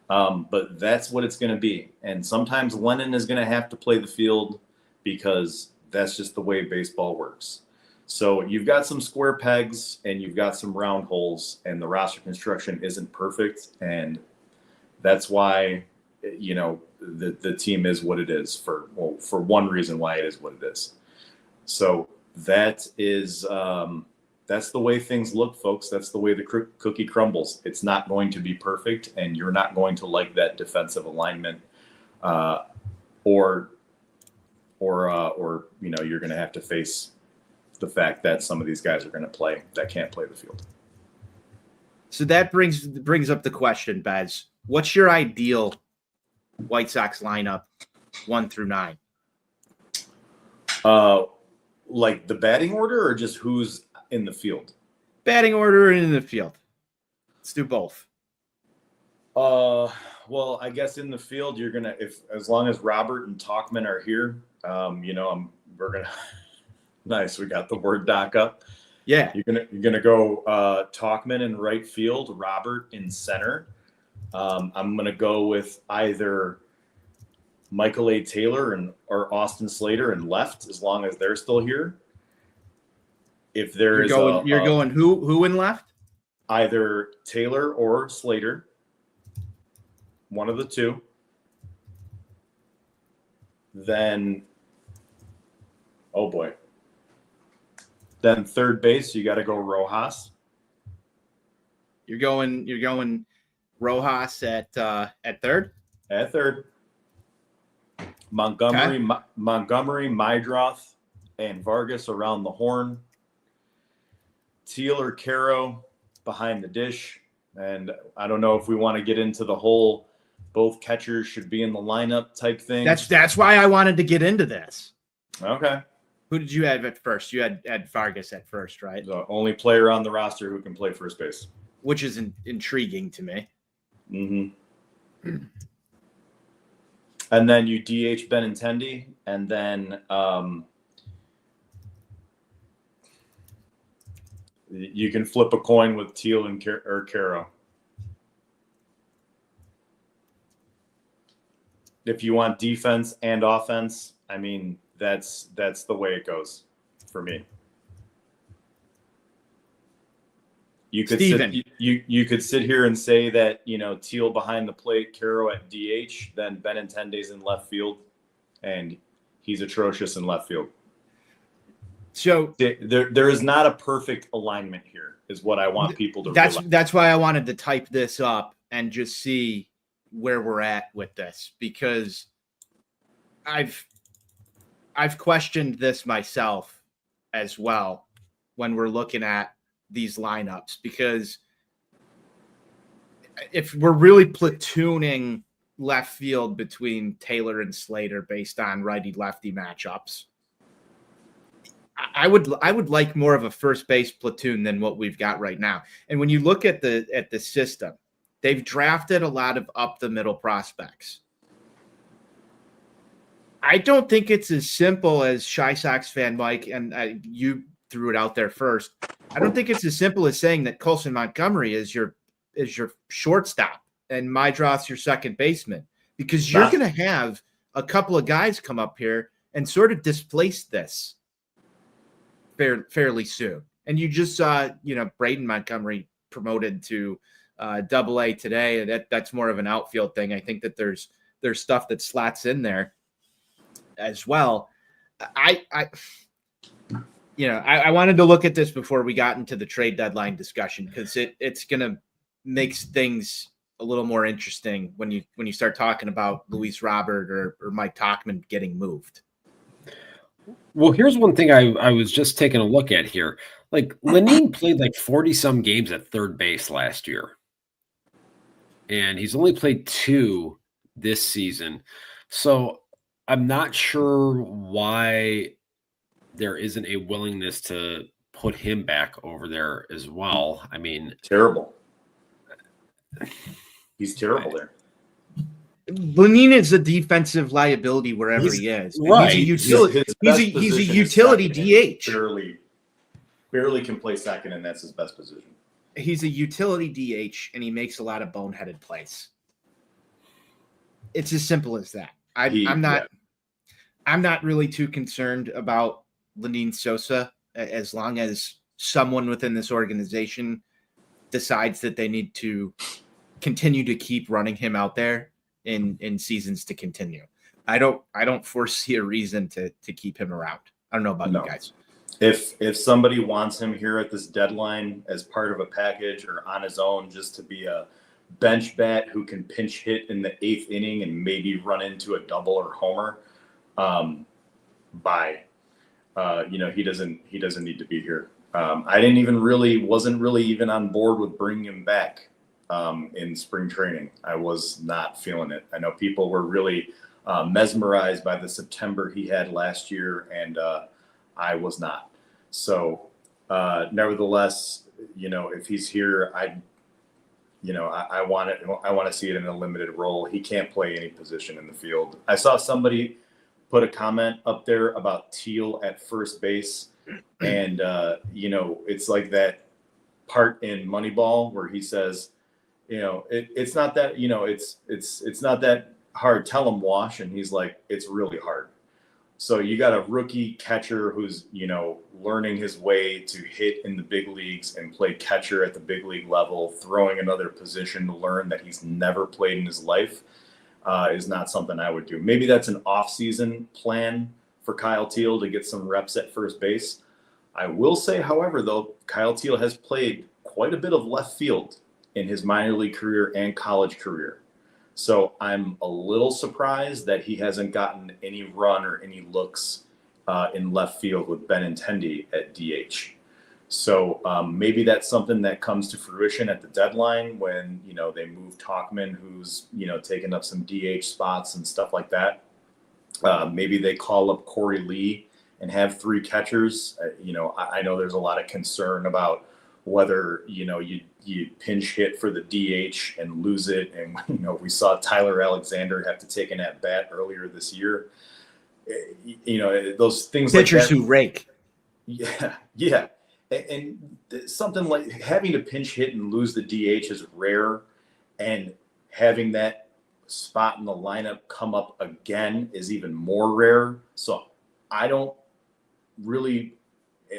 but that's what it's going to be. And sometimes Lennon is going to have to play the field because that's just the way baseball works. So you've got some square pegs and you've got some round holes, and the roster construction isn't perfect. And that's why, the team is what it is for one reason why it is what it is. So that is, that's the way things look, folks. That's the way the cookie crumbles. It's not going to be perfect, and you're not going to like that defensive alignment, or you're going to have to face the fact that some of these guys are going to play that can't play the field. So that brings up the question, Bez. What's your ideal White Sox lineup 1 through 9? Like the batting order or just who's in the field? Batting order and in the field. Let's do both. Well, I guess in the field you're gonna, as long as Robert and Talkman are here, we're gonna. Nice, we got the word doc up. Yeah, you're gonna go Talkman in right field, Robert in center. I'm gonna go with either Michael A. Taylor or Austin Slater in left, as long as they're still here. if there You're is going who in left? either Taylor or Slater, one of the two, then oh boy. Then third base, you got to go Rojas. You're going Rojas at third. At third, Montgomery, Okay. Montgomery, Mydroth, and Vargas around the horn. Teal or Caro behind the dish. And I don't know if we want to get into the whole both catchers should be in the lineup type thing. That's why I wanted to get into this. Okay. Who did you have at first? You had Vargas at first, right? The only player on the roster who can play first base. Which is intriguing to me. Mm-hmm. And then you DH Benintendi, and then you can flip a coin with Teal and or Caro. If you want defense and offense, I mean that's the way it goes for me. You could you could sit here and say that, you know, Teal behind the plate, Caro at DH, then Benintendi's in left field, and he's atrocious in left field. So there is not a perfect alignment here, is what I want people to realize. That's why I wanted to type this up and just see where we're at with this, because I've questioned this myself as well when we're looking at these lineups, because if we're really platooning left field between Taylor and Slater based on righty lefty matchups, I would like more of a first base platoon than what we've got right now. And when you look at the system, they've drafted a lot of up the middle prospects. I don't think it's as simple as Chi Sox fan Mike, and you threw it out there first. I don't think it's as simple as saying that Colson Montgomery is your shortstop and Mydroth's your second baseman, because you're going to have a couple of guys come up here and sort of displace this fairly soon. And you just saw, Braden Montgomery promoted to Double-A today. That's more of an outfield thing. I think that there's stuff that slats in there as well. I wanted to look at this before we got into the trade deadline discussion, because it's going to make things a little more interesting when you start talking about Luis Robert or Mike Tauchman getting moved. Well, here's one thing I was just taking a look at here. Like, Lenine played like 40-some games at third base last year, and he's only played 2 this season. So I'm not sure why there isn't a willingness to put him back over there as well. I mean, terrible. He's terrible there. Lenine is a defensive liability wherever he is. Right. He's a utility DH. Barely can play second, and that's his best position. He's a utility DH, and he makes a lot of boneheaded plays. It's as simple as that. I'm not really too concerned about Lenine Sosa, as long as someone within this organization decides that they need to continue to keep running him out there in seasons to continue. I don't foresee a reason to keep him around. I don't know about you guys. If somebody wants him here at this deadline as part of a package or on his own, just to be a bench bat who can pinch hit in the 8th inning and maybe run into a double or homer, bye. He doesn't need to be here. I wasn't really even on board with bringing him back in spring training. I was not feeling it. I know people were really mesmerized by the September he had last year, and I was not. So, nevertheless, if he's here, I want to see it in a limited role. He can't play any position in the field. I saw somebody put a comment up there about Teal at first base, and it's like that part in Moneyball where he says, it's not that, it's not that hard. Tell him Wash, and he's like, it's really hard. So you got a rookie catcher who's, learning his way to hit in the big leagues and play catcher at the big league level, throwing another position to learn that he's never played in his life is not something I would do. Maybe that's an off-season plan for Kyle Teal to get some reps at first base. I will say, however, though, Kyle Teal has played quite a bit of left field in his minor league career and college career. So I'm a little surprised that he hasn't gotten any run or any looks in left field with Benintendi at DH. So maybe that's something that comes to fruition at the deadline when, they move Talkman, who's, taking up some DH spots and stuff like that. Maybe they call up Corey Lee and have 3 catchers. I know there's a lot of concern about whether, you pinch hit for the DH and lose it. And, we saw Tyler Alexander have to take an at-bat earlier this year. Those things Pitchers like that. who rake. Yeah. And something like having to pinch hit and lose the DH is rare. And having that spot in the lineup come up again is even more rare. So I don't really,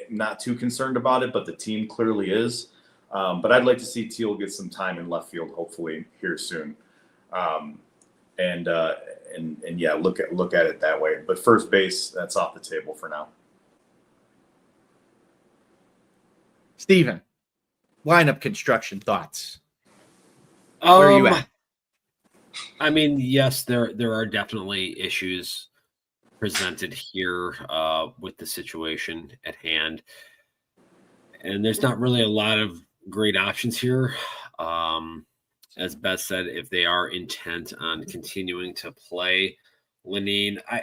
not too concerned about it, but the team clearly is. But I'd like to see Teal get some time in left field, hopefully here soon. And yeah, look at it that way. But first base, that's off the table for now. Steven, lineup construction thoughts. Where are you at? I mean, yes, there are definitely issues presented here with the situation at hand. And there's not really a lot of great options here. As Beth said, if they are intent on continuing to play Lenine, I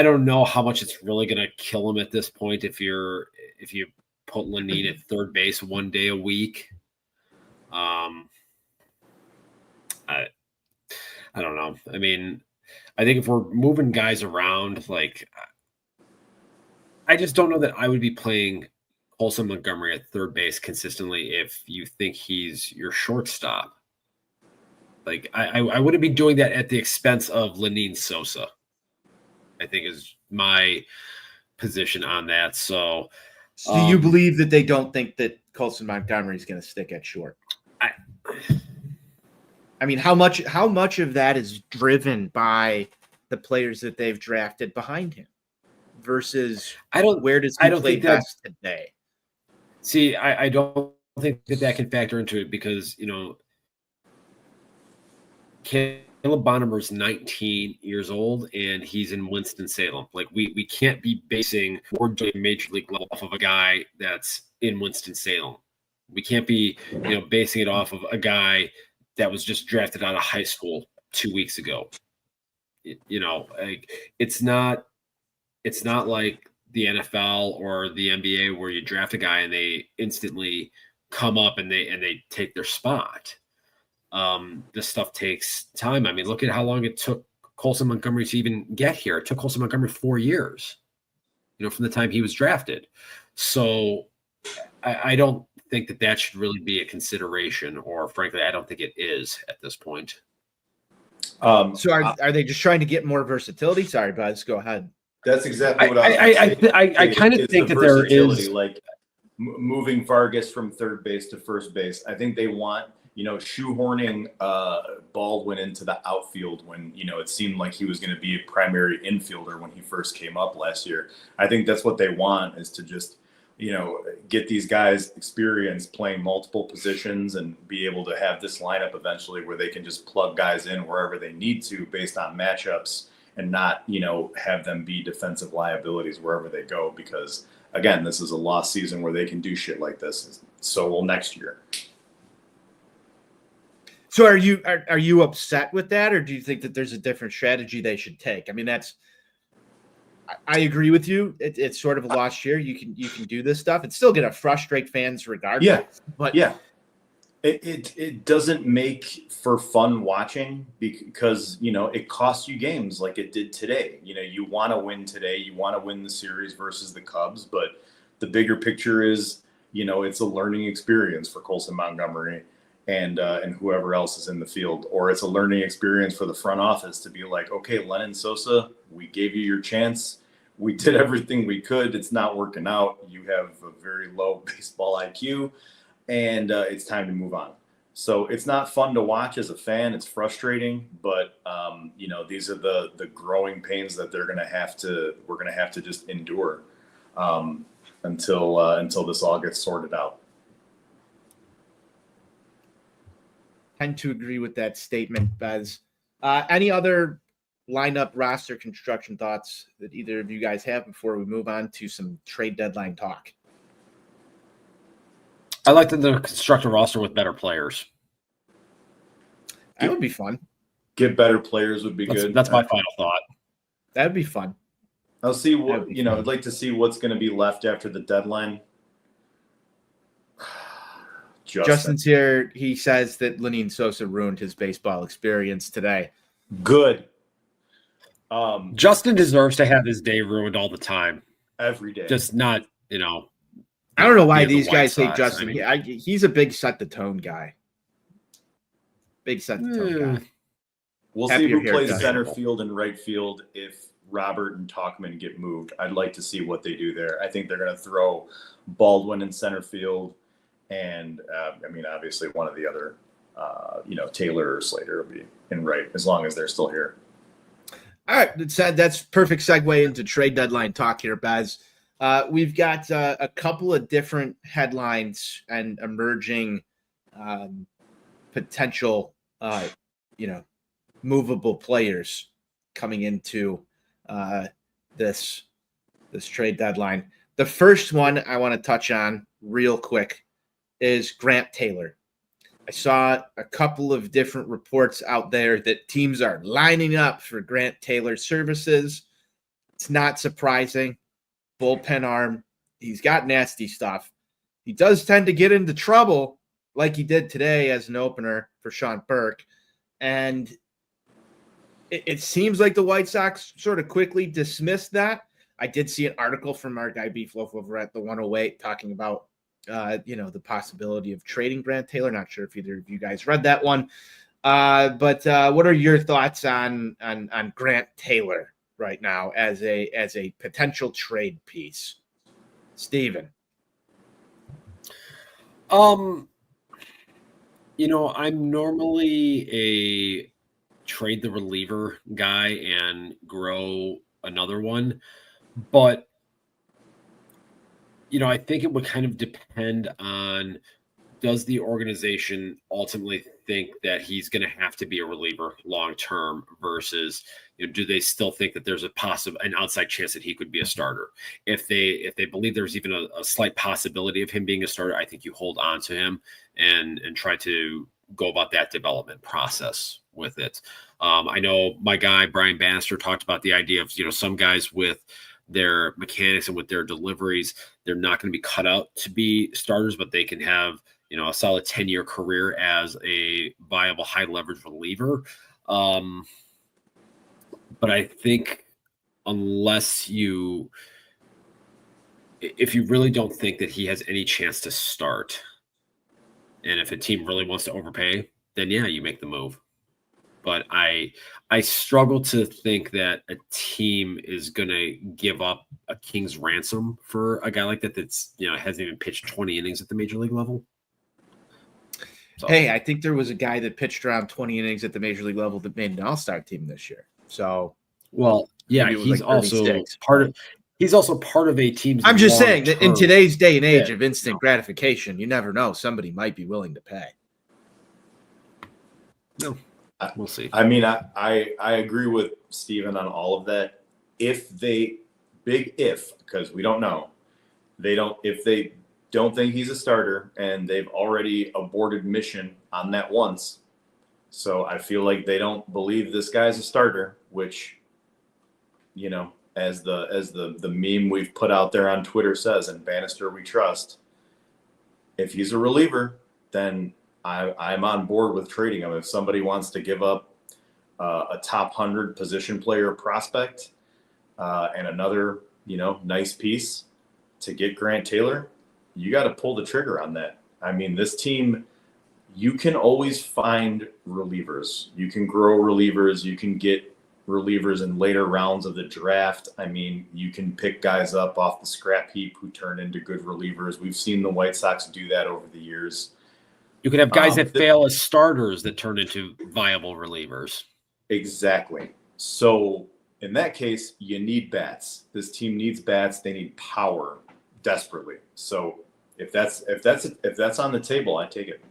don't know how much it's really going to kill him at this point if you put Lenine at third base 1 day a week. I don't know. I mean, I think if we're moving guys around, I just don't know that I would be playing Colson Montgomery at third base consistently if you think he's your shortstop. I wouldn't be doing that at the expense of Lenine Sosa, I think is my position on that. So do you believe that they don't think that Colson Montgomery is going to stick at short? I mean, how much of that is driven by the players that they've drafted behind him versus where does he play best today? See, I don't think that can factor into it because, Caleb Bonnemer's 19 years old and he's in Winston-Salem. We can't be basing or doing major league level off of a guy that's in Winston-Salem. We can't be, basing it off of a guy that was just drafted out of high school 2 weeks ago. It's not like the NFL or the NBA where you draft a guy and they instantly come up and they take their spot. This stuff takes time. I mean, look at how long it took Colson Montgomery to even get here. It took Colson Montgomery 4 years, from the time he was drafted. So I don't think that should really be a consideration, or frankly, I don't think it is at this point. So are they just trying to get more versatility? Sorry, Buzz, go ahead. That's exactly what I kind of think that there is moving Vargas from third base to first base. I think they want, shoehorning Baldwin into the outfield when, it seemed like he was going to be a primary infielder when he first came up last year. I think that's what they want, is to just, get these guys experience playing multiple positions and be able to have this lineup eventually where they can just plug guys in wherever they need to based on matchups and not, have them be defensive liabilities wherever they go. Because again, this is a lost season where they can do shit like this. So will next year. So are you upset with that, or do you think that there's a different strategy they should take? I mean, I agree with you. It's sort of a lost year. You can do this stuff. It's still going to frustrate fans regardless. Yeah, but yeah, it doesn't make for fun watching because it costs you games like it did today. You want to win today. You want to win the series versus the Cubs, but the bigger picture is it's a learning experience for Colson Montgomery. and whoever else is in the field, or it's a learning experience for the front office to be like, okay, Lennon Sosa, we gave you your chance. We did everything we could. It's not working out. You have a very low baseball IQ, and it's time to move on. So it's not fun to watch as a fan. It's frustrating, but these are the growing pains that we're going to have to just endure until this all gets sorted out. Tend to agree with that statement, Bez. Any other lineup roster construction thoughts that either of you guys have before we move on to some trade deadline talk? I like that they're construct a roster with better players. That would be fun. Get better players would be good. That's my final thought. That would be fun. I'll see what I'd like to see what's going to be left after the deadline. Justin's here. He says that Lennon Sosa ruined his baseball experience today. Good. Justin deserves to have his day ruined all the time. Every day. Just not, I don't know why these guys hate Sox. Justin. He's a big set the tone guy. Big set the tone guy. We'll see who plays center field and right field if Robert and Talkman get moved. I'd like to see what they do there. I think they're going to throw Baldwin in center field. And, obviously one of the other, Taylor or Slater will be in right as long as they're still here. All right. That's perfect segue into trade deadline talk here, Baz. We've got a couple of different headlines and emerging potential, movable players coming into this trade deadline. The first one I want to touch on real quick is Grant Taylor. I saw a couple of different reports out there that teams are lining up for Grant Taylor's services. It's not surprising. Bullpen arm. He's got nasty stuff. He does tend to get into trouble like he did today as an opener for Sean Burke. And it seems like the White Sox sort of quickly dismissed that. I did see an article from our guy Beefloaf over at the 108 talking about the possibility of trading Grant Taylor. Not sure if either of you guys read that one. But what are your thoughts on Grant Taylor right now as a potential trade piece? Steven. I'm normally a trade the reliever guy and grow another one, but I think it would kind of depend on, does the organization ultimately think that he's going to have to be a reliever long term versus, do they still think that there's an outside chance that he could be a starter? If they believe there's even a slight possibility of him being a starter, I think you hold on to him and try to go about that development process with it. I know my guy Brian Bannister talked about the idea of some guys with their mechanics and with their deliveries, they're not going to be cut out to be starters, but they can have a solid 10-year career as a viable high leverage reliever. But I think if you really don't think that he has any chance to start, and if a team really wants to overpay, then yeah, you make the move. But I struggle to think that a team is going to give up a king's ransom for a guy like that that's hasn't even pitched 20 innings at the major league level. So. Hey, I think there was a guy that pitched around 20 innings at the major league level that made an all-star team this year. So, well, yeah, he's also part of a team's. I'm just saying that in today's day and age of instant gratification, you never know, somebody might be willing to pay. No. We'll see. I agree with Steven on all of that. Because we don't know, if they don't think he's a starter and they've already aborted mission on that once. So I feel like they don't believe this guy's a starter, which, as the meme we've put out there on Twitter says, and Bannister we trust, if he's a reliever, then I'm on board with trading him. If somebody wants to give up a top 100 position player prospect and another, nice piece to get Grant Taylor, you got to pull the trigger on that. This team, you can always find relievers. You can grow relievers. You can get relievers in later rounds of the draft. I mean, you can pick guys up off the scrap heap who turn into good relievers. We've seen the White Sox do that over the years. You could have guys that fail as starters that turn into viable relievers. Exactly. So in that case, you need bats. This team needs bats. They need power desperately. So if that's on the table, I take it.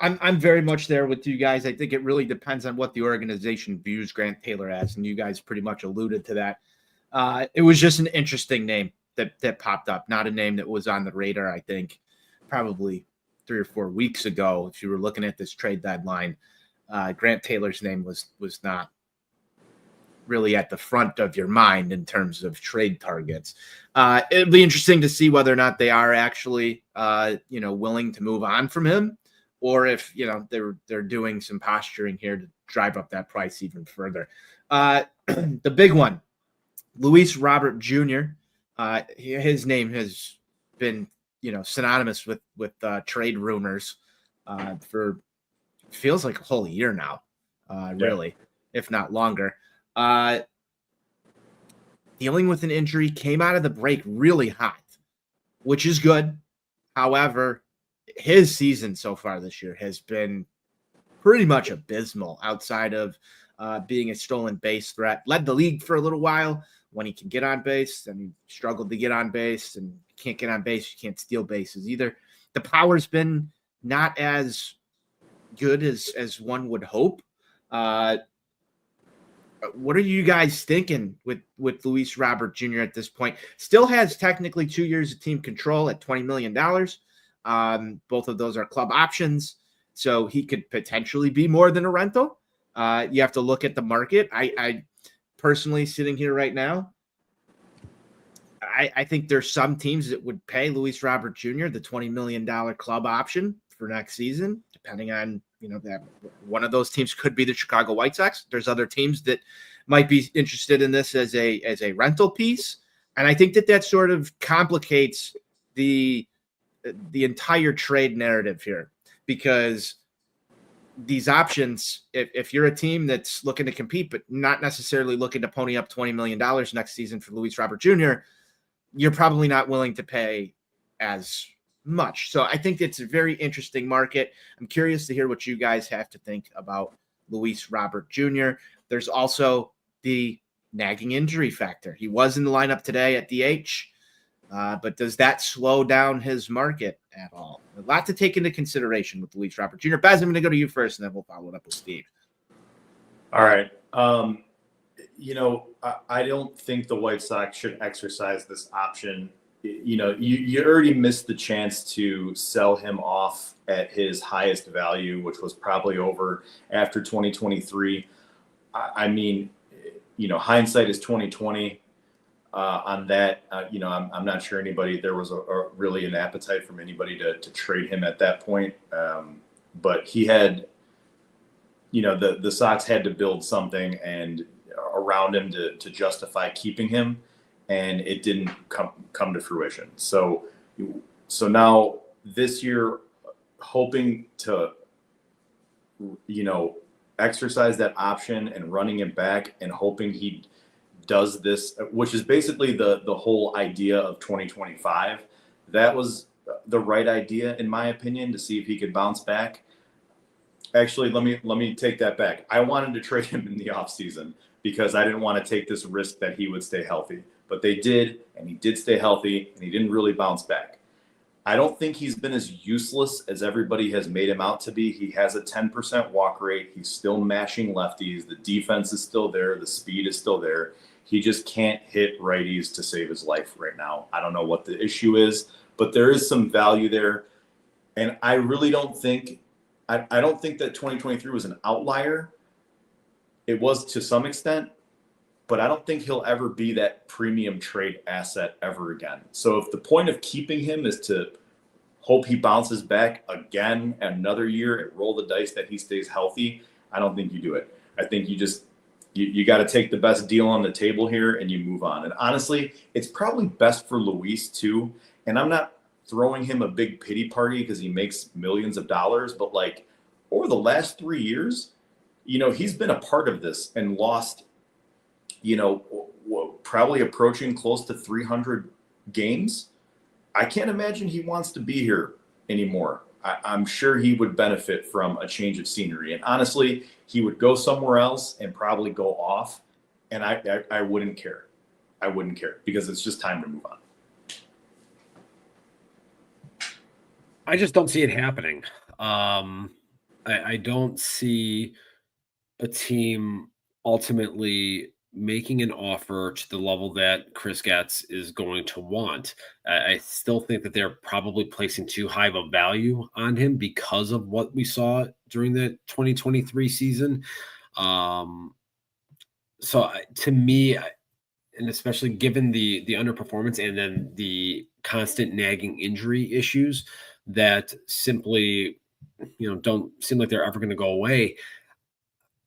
I'm very much there with you guys. I think it really depends on what the organization views Grant Taylor as, and you guys pretty much alluded to that. It was just an interesting name that popped up, not a name that was on the radar, I think, probably 3 or 4 weeks ago. If you were looking at this trade deadline, Grant Taylor's name was not really at the front of your mind in terms of trade targets. It'll be interesting to see whether or not they are actually, willing to move on from him, or if, they're doing some posturing here to drive up that price even further. The big one, Luis Robert Jr., his name has been, synonymous with trade rumors for feels like a whole year now, really, if not longer. Dealing with an injury, came out of the break really hot, which is good. However, his season so far this year has been pretty much abysmal outside of being a stolen base threat. Led the league for a little while when he can get on base, and he struggled to get on base, and can't get on base. You can't steal bases either. The power's been not as good as one would hope. What are you guys thinking with Luis Robert Jr. at this point? Still has technically 2 years of team control at $20 million. Both of those are club options, so he could potentially be more than a rental. You have to look at the market. I personally, sitting here right now, I think there's some teams that would pay Luis Robert Jr. the $20 million club option for next season, depending on, that one of those teams could be the Chicago White Sox. There's other teams that might be interested in this as a rental piece. And I think that sort of complicates the entire trade narrative here, because these options, if you're a team that's looking to compete, but not necessarily looking to pony up $20 million next season for Luis Robert Jr., you're probably not willing to pay as much. So I think it's a very interesting market. I'm curious to hear what you guys have to think about Luis Robert Jr. There's also the nagging injury factor. He was in the lineup today at DH, but does that slow down his market at all? A lot to take into consideration with Luis Robert Jr. Baz, I'm going to go to you first, and then we'll follow it up with Steve. All right. I don't think the White Sox should exercise this option. You already missed the chance to sell him off at his highest value, which was probably over after 2023. I mean, hindsight is 2020 on that. I'm not sure there was really an appetite from anybody to trade him at that point. But he had, the Sox had to build something and around him to justify keeping him, and it didn't come to fruition. So now this year, hoping to, exercise that option and running him back and hoping he does this, which is basically the whole idea of 2025. That was the right idea, in my opinion, to see if he could bounce back. Actually, let me take that back. I wanted to trade him in the offseason because I didn't want to take this risk that he would stay healthy. But they did, and he did stay healthy, and he didn't really bounce back. I don't think he's been as useless as everybody has made him out to be. He has a 10% walk rate. He's still mashing lefties. The defense is still there. The speed is still there. He just can't hit righties to save his life right now. I don't know what the issue is, but there is some value there. And I really don't think I don't think that 2023 was an outlier. It was to some extent, but I don't think he'll ever be that premium trade asset ever again. So if the point of keeping him is to hope he bounces back again another year and roll the dice that he stays healthy, I don't think you do it. I think you got to take the best deal on the table here and you move on. And honestly, it's probably best for Luis too. And I'm not throwing him a big pity party because he makes millions of dollars. But like over the last 3 years, he's been a part of this and lost, probably approaching close to 300 games. I can't imagine he wants to be here anymore. I'm sure he would benefit from a change of scenery. And honestly, he would go somewhere else and probably go off. And I wouldn't care. I wouldn't care because it's just time to move on. I just don't see it happening. I don't see a team ultimately making an offer to the level that Chris Getz is going to want. I still think that they're probably placing too high of a value on him because of what we saw during the 2023 season. To me, and especially given the underperformance and then the constant nagging injury issues that simply, don't seem like they're ever going to go away,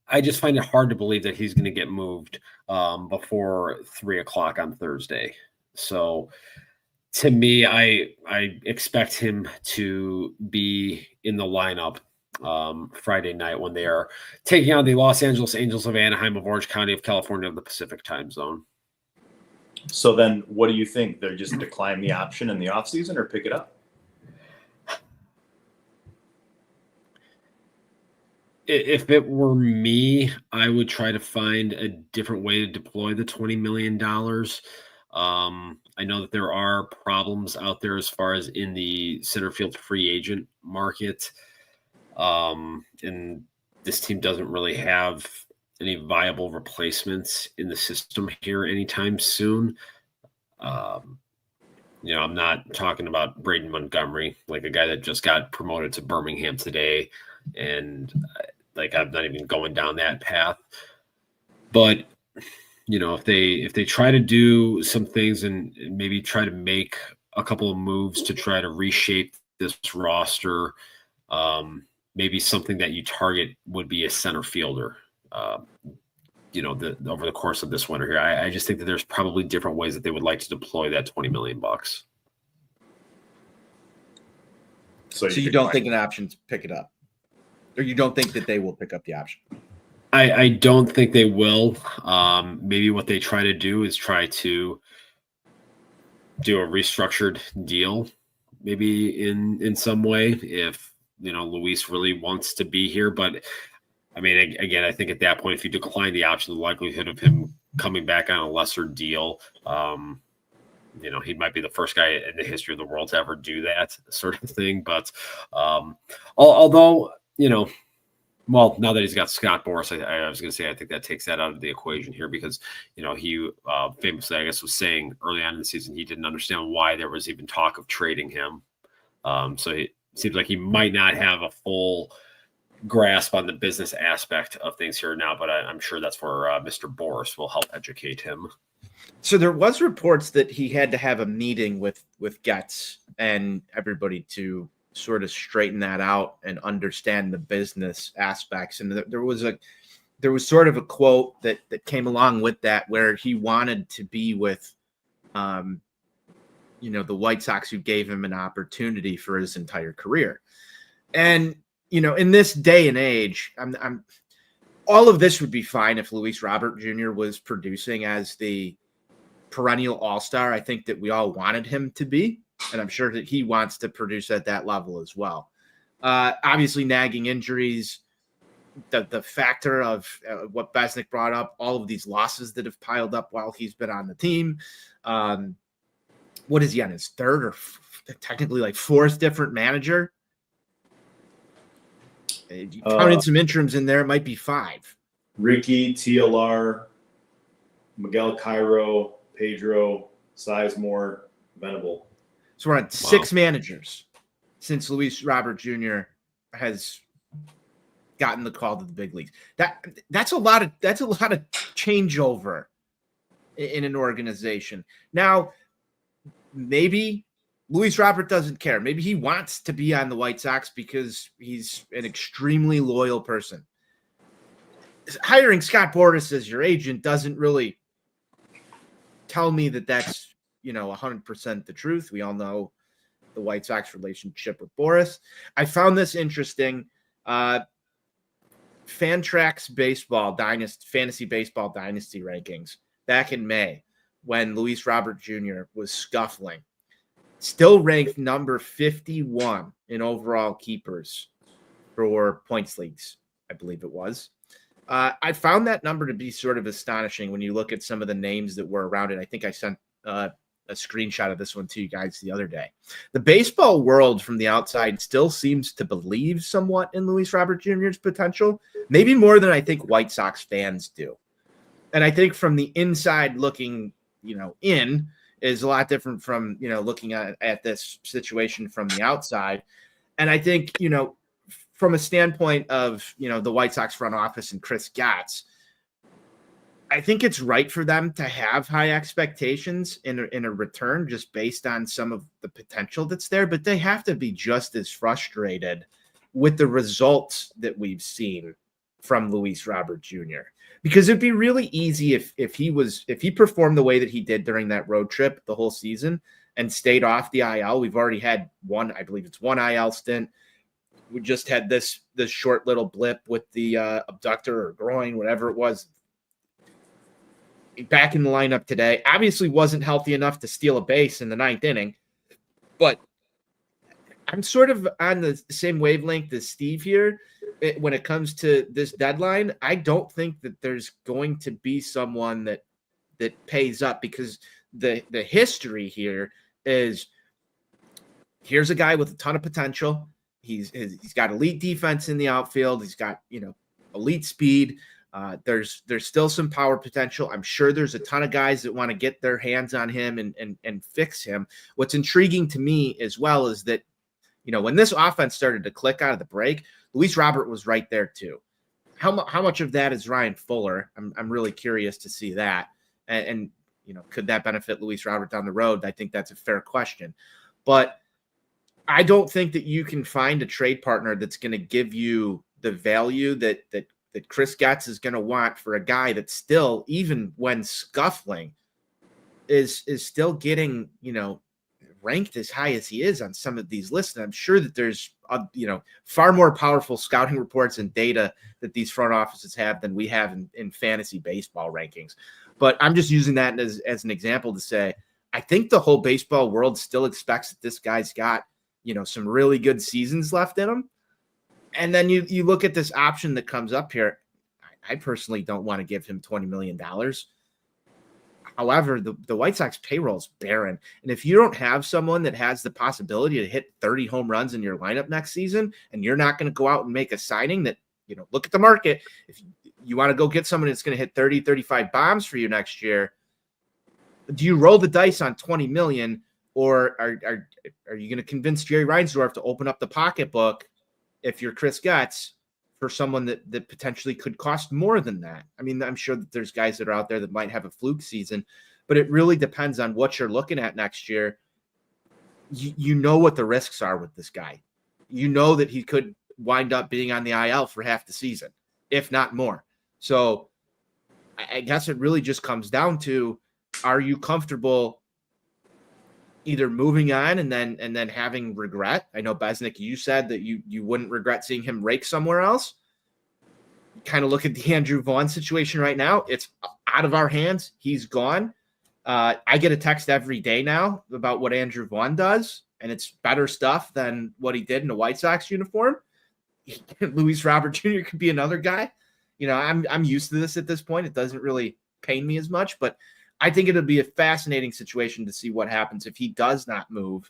I just find it hard to believe that he's going to get moved before 3:00 on Thursday. So to me, I expect him to be in the lineup Friday night when they are taking on the Los Angeles Angels of Anaheim of Orange County of California of the Pacific time zone. So then what do you think? They're just decline the option in the offseason or pick it up? If it were me, I would try to find a different way to deploy the $20 million. I know that there are problems out there as far as in the center field free agent market. And this team doesn't really have any viable replacements in the system here anytime soon. I'm not talking about Braden Montgomery, like a guy that just got promoted to Birmingham today. And I'm not even going down that path. But, if they try to do some things and maybe try to make a couple of moves to try to reshape this roster, maybe something that you target would be a center fielder, over the course of this winter here. I just think that there's probably different ways that they would like to deploy that $20 million. So you don't think an option's pick it up? Or you don't think that they will pick up the option? I don't think they will. Maybe what they try to do is try to do a restructured deal, maybe in some way, if Luis really wants to be here. But I mean, again, I think at that point, if you decline the option, the likelihood of him coming back on a lesser deal, he might be the first guy in the history of the world to ever do that sort of thing. But although, well, now that he's got Scott Boras, I was going to say, I think that takes that out of the equation here because, he famously, I guess, was saying early on in the season, he didn't understand why there was even talk of trading him. So it seems like he might not have a full grasp on the business aspect of things here now, but I'm sure that's where Mr. Boras will help educate him. So there was reports that he had to have a meeting with Getz and everybody to sort of straighten that out and understand the business aspects. And there was sort of a quote that came along with that where he wanted to be with, the White Sox, who gave him an opportunity for his entire career. And, in this day and age, I'm all of this would be fine if Luis Robert Jr. was producing as the perennial all-star. I think that we all wanted him to be, and I'm sure that he wants to produce at that level as well. Obviously, nagging injuries, the factor of what Besnik brought up, all of these losses that have piled up while he's been on the team. What is he on his third or technically like fourth different manager? You counted some interims in there, it might be 5. Ricky, TLR, Miguel Cairo, Pedro, Sizemore, Venable. So we're on 6 managers since Luis Robert Jr. has gotten the call to the big leagues. That's a lot of changeover in an organization. Now, maybe Luis Robert doesn't care. Maybe he wants to be on the White Sox because he's an extremely loyal person. Hiring Scott Boras as your agent doesn't really tell me that that's 100% the truth. We all know the White Sox relationship with Boris. I found this interesting. Fantrax fantasy baseball dynasty rankings back in May when Luis Robert Jr. was scuffling, still ranked number 51 in overall keepers for points leagues, I believe it was. I found that number to be sort of astonishing when you look at some of the names that were around it. I think I sent a screenshot of this one to you guys the other day. The baseball world from the outside still seems to believe somewhat in Luis Robert Jr.'s potential, maybe more than I think White Sox fans do. And I think from the inside looking, in is a lot different from, looking at this situation from the outside. And I think, from a standpoint of, the White Sox front office and Chris Gatz, I think it's right for them to have high expectations in a return just based on some of the potential that's there, but they have to be just as frustrated with the results that we've seen from Luis Robert Jr. Because it'd be really easy if he performed the way that he did during that road trip the whole season and stayed off the IL. We've already had one IL stint. We just had this short little blip with the abductor or groin, whatever it was. Back in the lineup today, obviously wasn't healthy enough to steal a base in the 9th inning, but I'm sort of on the same wavelength as Steve here when it comes to this deadline. I don't think that there's going to be someone that pays up, because the history here is, here's a guy with a ton of potential. He's got elite defense in the outfield. He's got, elite speed. There's still some power potential. I'm sure there's a ton of guys that want to get their hands on him and fix him. What's intriguing to me as well is that, when this offense started to click out of the break, Luis Robert was right there too. How much of that is Ryan Fuller? I'm really curious to see that. And could that benefit Luis Robert down the road? I think that's a fair question. But I don't think that you can find a trade partner that's going to give you the value that Chris Gatz is going to want for a guy that still, even when scuffling, is still getting, ranked as high as he is on some of these lists. And I'm sure that there's, far more powerful scouting reports and data that these front offices have than we have in fantasy baseball rankings. But I'm just using that as an example to say, I think the whole baseball world still expects that this guy's got, some really good seasons left in him. And then you look at this option that comes up here. I personally don't want to give him $20 million. However, the White Sox payroll is barren. And if you don't have someone that has the possibility to hit 30 home runs in your lineup next season, and you're not going to go out and make a signing that, look at the market. If you want to go get someone that's going to hit 30, 35 bombs for you next year, do you roll the dice on 20 million, or are you going to convince Jerry Reinsdorf to open up the pocketbook if you're Chris Gatz for someone that potentially could cost more than that? I mean, I'm sure that there's guys that are out there that might have a fluke season, but it really depends on what you're looking at next year. You know what the risks are with this guy. You know that he could wind up being on the IL for half the season, if not more. So I guess it really just comes down to, are you comfortable either moving on and then having regret? I know, Besnik, you said that you wouldn't regret seeing him rake somewhere else. Kind of look at the Andrew Vaughn situation right now. It's out of our hands. He's gone. I get a text every day now about what Andrew Vaughn does, and it's better stuff than what he did in a White Sox uniform. Luis Robert Jr. could be another guy. I'm used to this at this point. It doesn't really pain me as much, but I think it'll be a fascinating situation to see what happens if he does not move,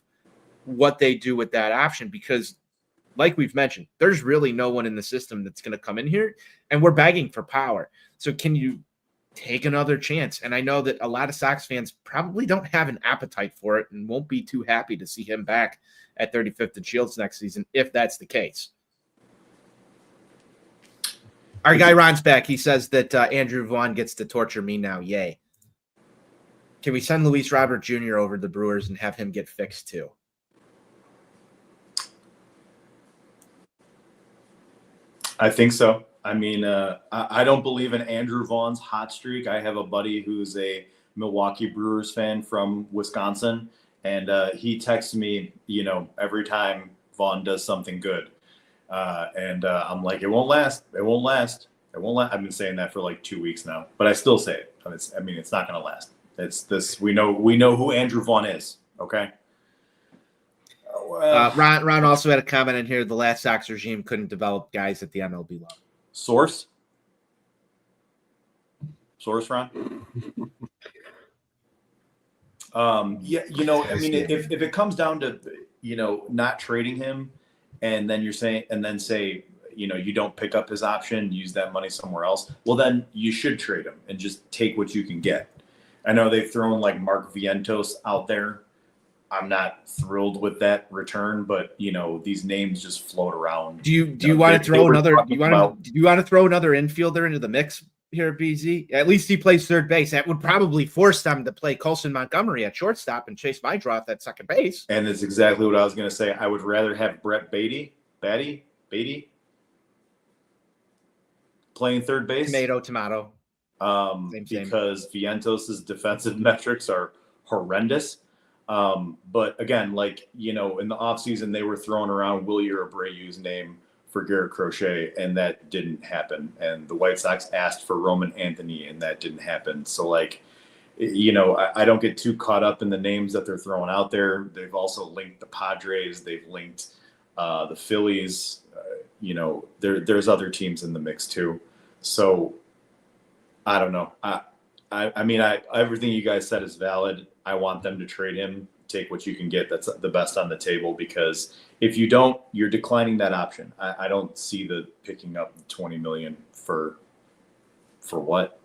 what they do with that option, because like we've mentioned, there's really no one in the system that's going to come in here, and we're begging for power. So can you take another chance? And I know that a lot of Sox fans probably don't have an appetite for it and won't be too happy to see him back at 35th and Shields next season, if that's the case. Our guy Ron's back. He says that Andrew Vaughn gets to torture me now. Yay. Can we send Luis Robert Jr. over to the Brewers and have him get fixed too? I think so. I mean, I don't believe in Andrew Vaughn's hot streak. I have a buddy who's a Milwaukee Brewers fan from Wisconsin, and he texts me, every time Vaughn does something good, and I'm like, it won't last. It won't last. It won't last. I've been saying that for like 2 weeks now, but I still say it. It's not going to last. It's this. We know who Andrew Vaughn is. Okay. Ron also had a comment in here. The last Sox regime couldn't develop guys at the MLB level. Source, Ron. If it comes down to not trading him, and then say you don't pick up his option, use that money somewhere else, well then you should trade him and just take what you can get. I know they've thrown like Mark Vientos out there. I'm not thrilled with that return, but these names just float around. Do you want to throw another? Do you want to throw another infielder into the mix here, BZ? At least he plays third base. That would probably force them to play Colson Montgomery at shortstop and Chase Vydroth at second base. And that's exactly what I was going to say. I would rather have Brett Beatty playing third base. Tomato. Same. Because Vientos' defensive metrics are horrendous. But again, in the offseason, they were throwing around Wilyer Abreu's name for Garrett Crochet, and that didn't happen. And the White Sox asked for Roman Anthony, and that didn't happen. So, I don't get too caught up in the names that they're throwing out there. They've also linked the Padres. They've linked the Phillies. There's other teams in the mix too. So, I don't know. Everything you guys said is valid. I want them to trade him, take what you can get. That's the best on the table, because if you don't, you're declining that option. I don't see the picking up $20 million for what.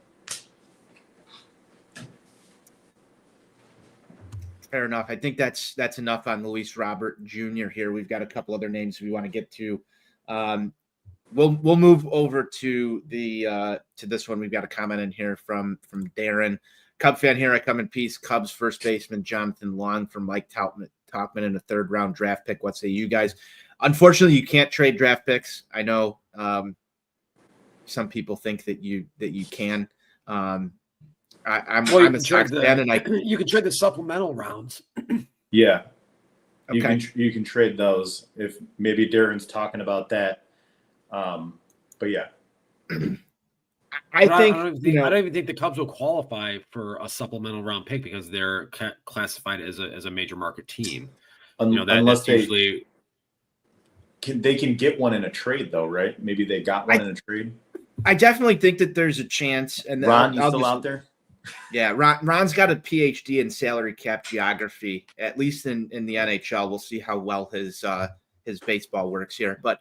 Fair enough. I think that's enough on Luis Robert Jr. here. We've got a couple other names we want to get to. We'll move over to the to this one. We've got a comment in here from Darren. Cub fan here. I come in peace. Cubs first baseman Jonathan Long from Mike Tauchman in a third round draft pick. What say you guys? Unfortunately, you can't trade draft picks. I know some people think that you can. I'm a Sox fan, and you can trade the supplemental rounds. Yeah, okay. You can trade those if maybe Darren's talking about that. But yeah. I don't even think the Cubs will qualify for a supplemental round pick because they're classified as a major market team. Unless they can get one in a trade, though, right? Maybe they got one in a trade. I definitely think that there's a chance. And Ron, you still out there? Yeah, Ron's got a PhD in salary cap geography, at least in the NHL. We'll see how well his baseball works here, but.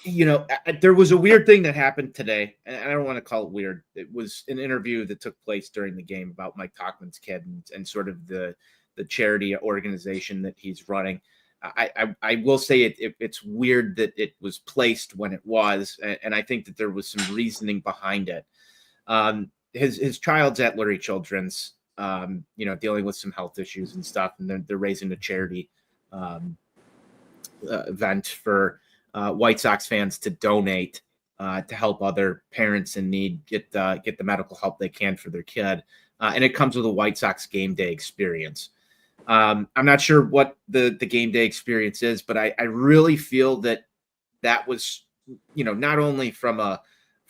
There was a weird thing that happened today, and I don't want to call it weird. It was an interview that took place during the game about Mike Tauchman's kid and sort of the charity organization that he's running. I will say it's weird that it was placed when it was, and I think that there was some reasoning behind it. His child's at Lurie Children's, dealing with some health issues and stuff, and they're raising a charity event for White Sox fans to donate to help other parents in need get the medical help they can for their kid. And it comes with a White Sox game day experience. I'm not sure what the game day experience is, but I really feel that was, not only from a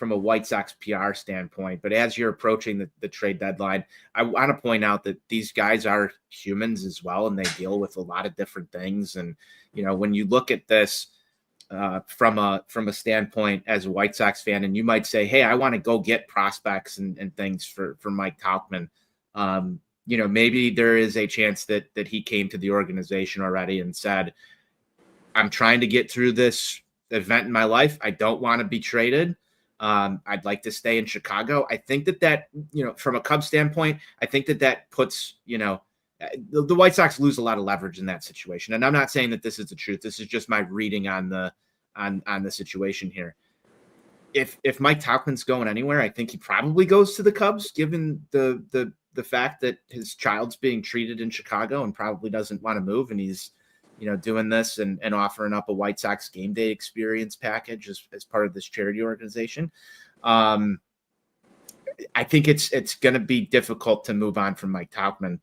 White Sox PR standpoint, but as you're approaching the trade deadline, I want to point out that these guys are humans as well, and they deal with a lot of different things. And, when you look at this, from a standpoint as a White Sox fan, and you might say, hey, I want to go get prospects and things for Mike Tauchman. Maybe there is a chance that he came to the organization already and said, I'm trying to get through this event in my life. I don't want to be traded. I'd like to stay in Chicago. I think that from a Cubs standpoint, I think that puts, the White Sox lose a lot of leverage in that situation. And I'm not saying that this is the truth. This is just my reading on the situation here. If Mike Tauchman's going anywhere, I think he probably goes to the Cubs, given the fact that his child's being treated in Chicago and probably doesn't want to move. And he's, doing this and offering up a White Sox game day experience package as part of this charity organization. I think it's going to be difficult to move on from Mike Tauchman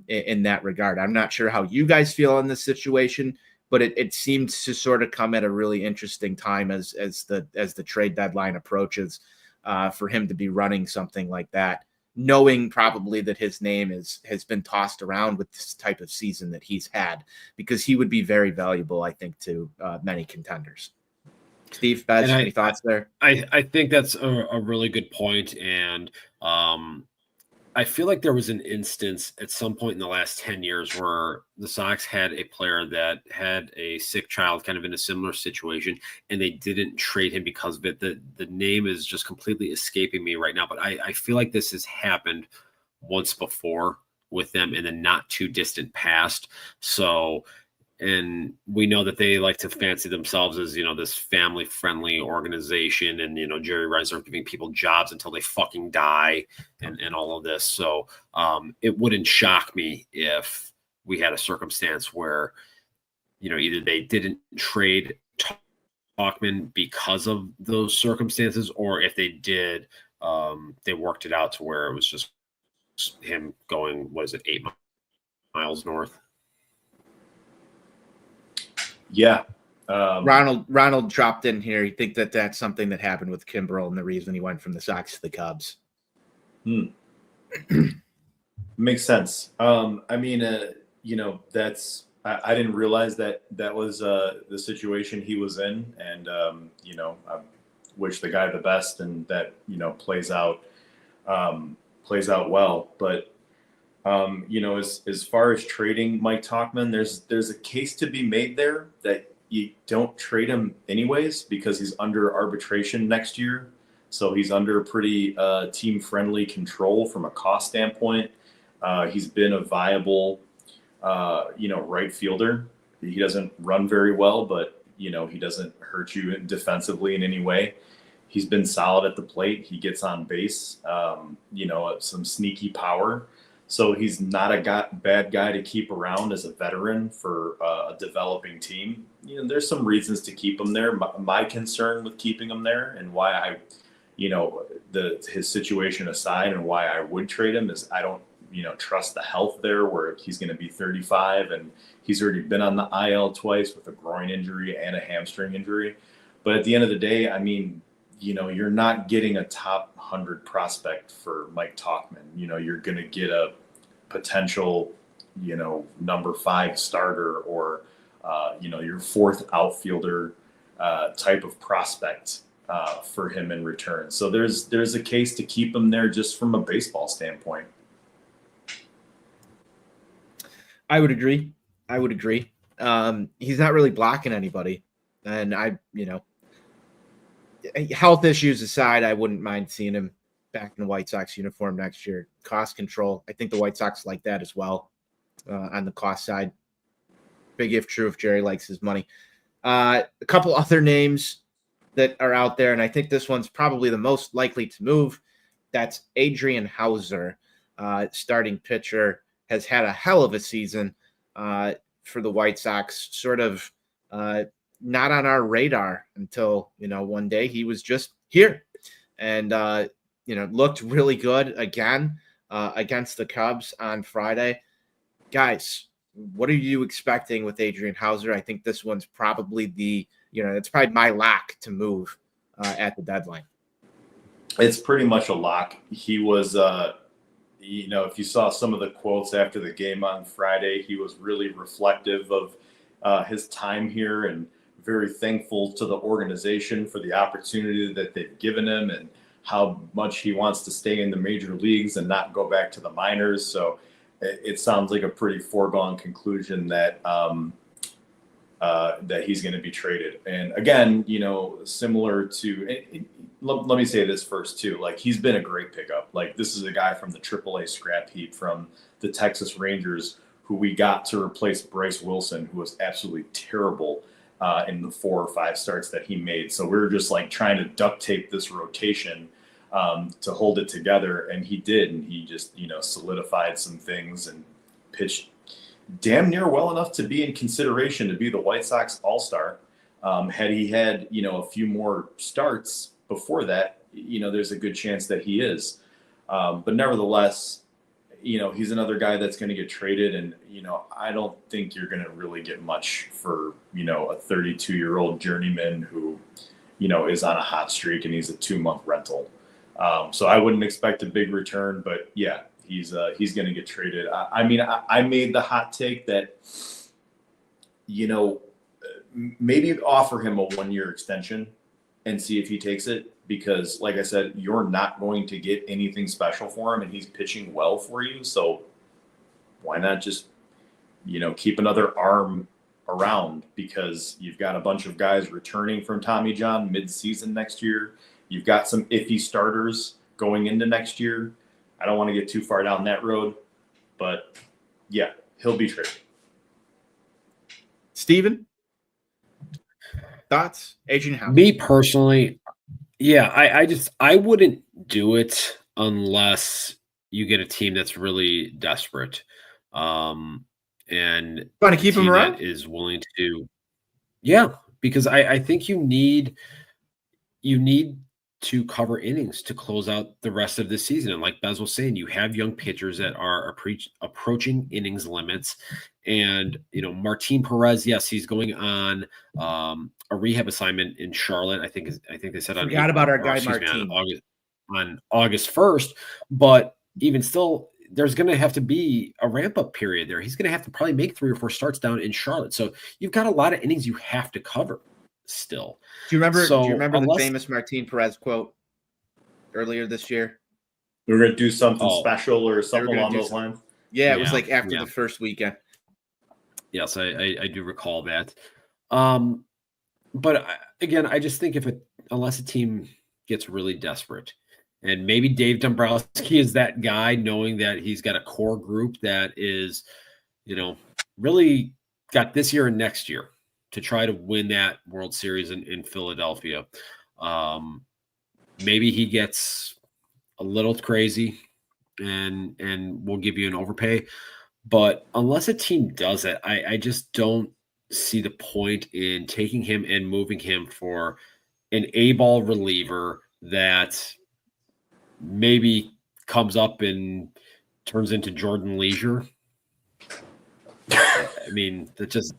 in that regard. I'm not sure how you guys feel in this situation, but it seems to sort of come at a really interesting time as the trade deadline approaches for him to be running something like that, knowing probably that his name has been tossed around with this type of season that he's had, because he would be very valuable, I think, to many contenders. Steve, Bez, any thoughts there? I think that's a really good point. And I feel like there was an instance at some point in the last 10 years where the Sox had a player that had a sick child kind of in a similar situation, and they didn't trade him because of it. The name is just completely escaping me right now, but I feel like this has happened once before with them in the not too distant past. So, and we know that they like to fancy themselves as, this family friendly organization, and, Jerry Reiser giving people jobs until they fucking die and all of this. So it wouldn't shock me if we had a circumstance where, either they didn't trade Tauchman because of those circumstances, or if they did, they worked it out to where it was just him going, 8 miles north. Yeah. Ronald dropped in here. You think that that's something that happened with Kimbrel and the reason he went from the Sox to the Cubs? Makes sense. I mean, that's I didn't realize that was the situation he was in, and I wish the guy the best, and that plays out well. But as far as trading Mike Tauchman, there's a case to be made there that you don't trade him anyways, because he's under arbitration next year. So he's under pretty team-friendly control from a cost standpoint. He's been a viable, right fielder. He doesn't run very well, but, he doesn't hurt you defensively in any way. He's been solid at the plate. He gets on base, some sneaky power. So he's not a bad guy to keep around as a veteran for a developing team. There's some reasons to keep him there. My concern with keeping him there, and why I, his situation aside, and why I would trade him, is I don't, trust the health there, where he's going to be 35 and he's already been on the IL twice with a groin injury and a hamstring injury. But at the end of the day, I mean, you're not getting a top 100 prospect for Mike Tauchman. You're going to get a potential, number 5 starter, or, your 4th outfielder type of prospect for him in return. So there's a case to keep him there just from a baseball standpoint. I would agree. He's not really blocking anybody. And health issues aside, I wouldn't mind seeing him back in the White Sox uniform next year. Cost control, I think the White Sox like that as well on the cost side. Big if true if Jerry likes his money. A couple other names that are out there, and I think this one's probably the most likely to move. That's Adrian Hauser, starting pitcher, has had a hell of a season for the White Sox, sort of not on our radar until, one day he was just here and, looked really good again against the Cubs on Friday. Guys, what are you expecting with Adrian Hauser? I think this one's probably it's probably my lock to move at the deadline. It's pretty much a lock. He was, if you saw some of the quotes after the game on Friday, he was really reflective of his time here, and very thankful to the organization for the opportunity that they've given him, and how much he wants to stay in the major leagues and not go back to the minors. So it sounds like a pretty foregone conclusion that that he's going to be traded. And again, similar to, let me say this first too, like, he's been a great pickup. Like, this is a guy from the AAA scrap heap from the Texas Rangers, who we got to replace Bryce Wilson, who was absolutely terrible in the 4 or 5 starts that he made. So we were just like trying to duct tape this rotation to hold it together, and he did. And he just, solidified some things and pitched damn near well enough to be in consideration to be the White Sox All-Star. Had he had, a few more starts before that, there's a good chance that he is. But nevertheless, he's another guy that's going to get traded. And, I don't think you're going to really get much for, a 32-year-old journeyman who, is on a hot streak and he's a 2-month rental. So I wouldn't expect a big return, but yeah, he's going to get traded. I made the hot take that, maybe offer him a 1-year extension and see if he takes it, because like I said, you're not going to get anything special for him and he's pitching well for you. So why not just, keep another arm around, because you've got a bunch of guys returning from Tommy John mid-season next year. You've got some iffy starters going into next year. I don't want to get too far down that road, but yeah, he'll be traded. Steven? Thoughts? Agent House? Me personally, yeah, I wouldn't do it unless you get a team that's really desperate. And want to keep him around? That is willing to, yeah, because I think you need to cover innings to close out the rest of the season. And like Bez was saying, you have young pitchers that are approaching innings limits. And, Martin Perez, yes, he's going on a rehab assignment in Charlotte. I think they said on Forgot about our guy Martin on August 1st. But even still, there's going to have to be a ramp-up period there. He's going to have to probably make 3 or 4 starts down in Charlotte. So you've got a lot of innings you have to cover still. Do you remember the famous Martin Perez quote earlier this year? We're going to do something special or something along those lines? Yeah, it was like after the first weekend. Yes, I do recall that. But again, I just think unless a team gets really desperate, and maybe Dave Dombrowski is that guy, knowing that he's got a core group that is, really got this year and next year to try to win that World Series in Philadelphia. Maybe he gets a little crazy and we'll give you an overpay. But unless a team does it, I just don't see the point in taking him and moving him for an A-ball reliever that maybe comes up and turns into Jordan Leisure. I mean, that just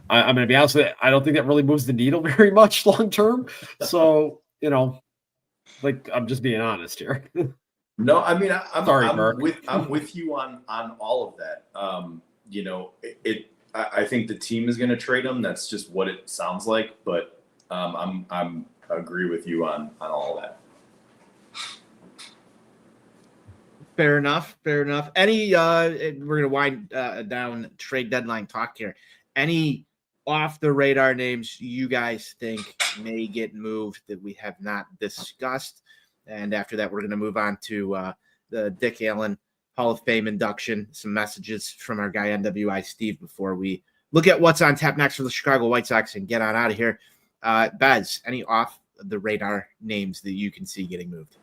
I'm going to be honest with you, I don't think that really moves the needle very much long term. So, I'm just being honest here. No, I mean, I'm with you on all of that. I think the team is going to trade him. That's just what it sounds like. But I agree with you on all of that. Fair enough. Any we're going to wind down trade deadline talk here. Any off the radar names you guys think may get moved that we have not discussed? And after that, we're going to move on to the Dick Allen Hall of Fame induction, some messages from our guy NWI Steve before we look at what's on tap next for the Chicago White Sox and get on out of here. Bez, any off the radar names that you can see getting moved?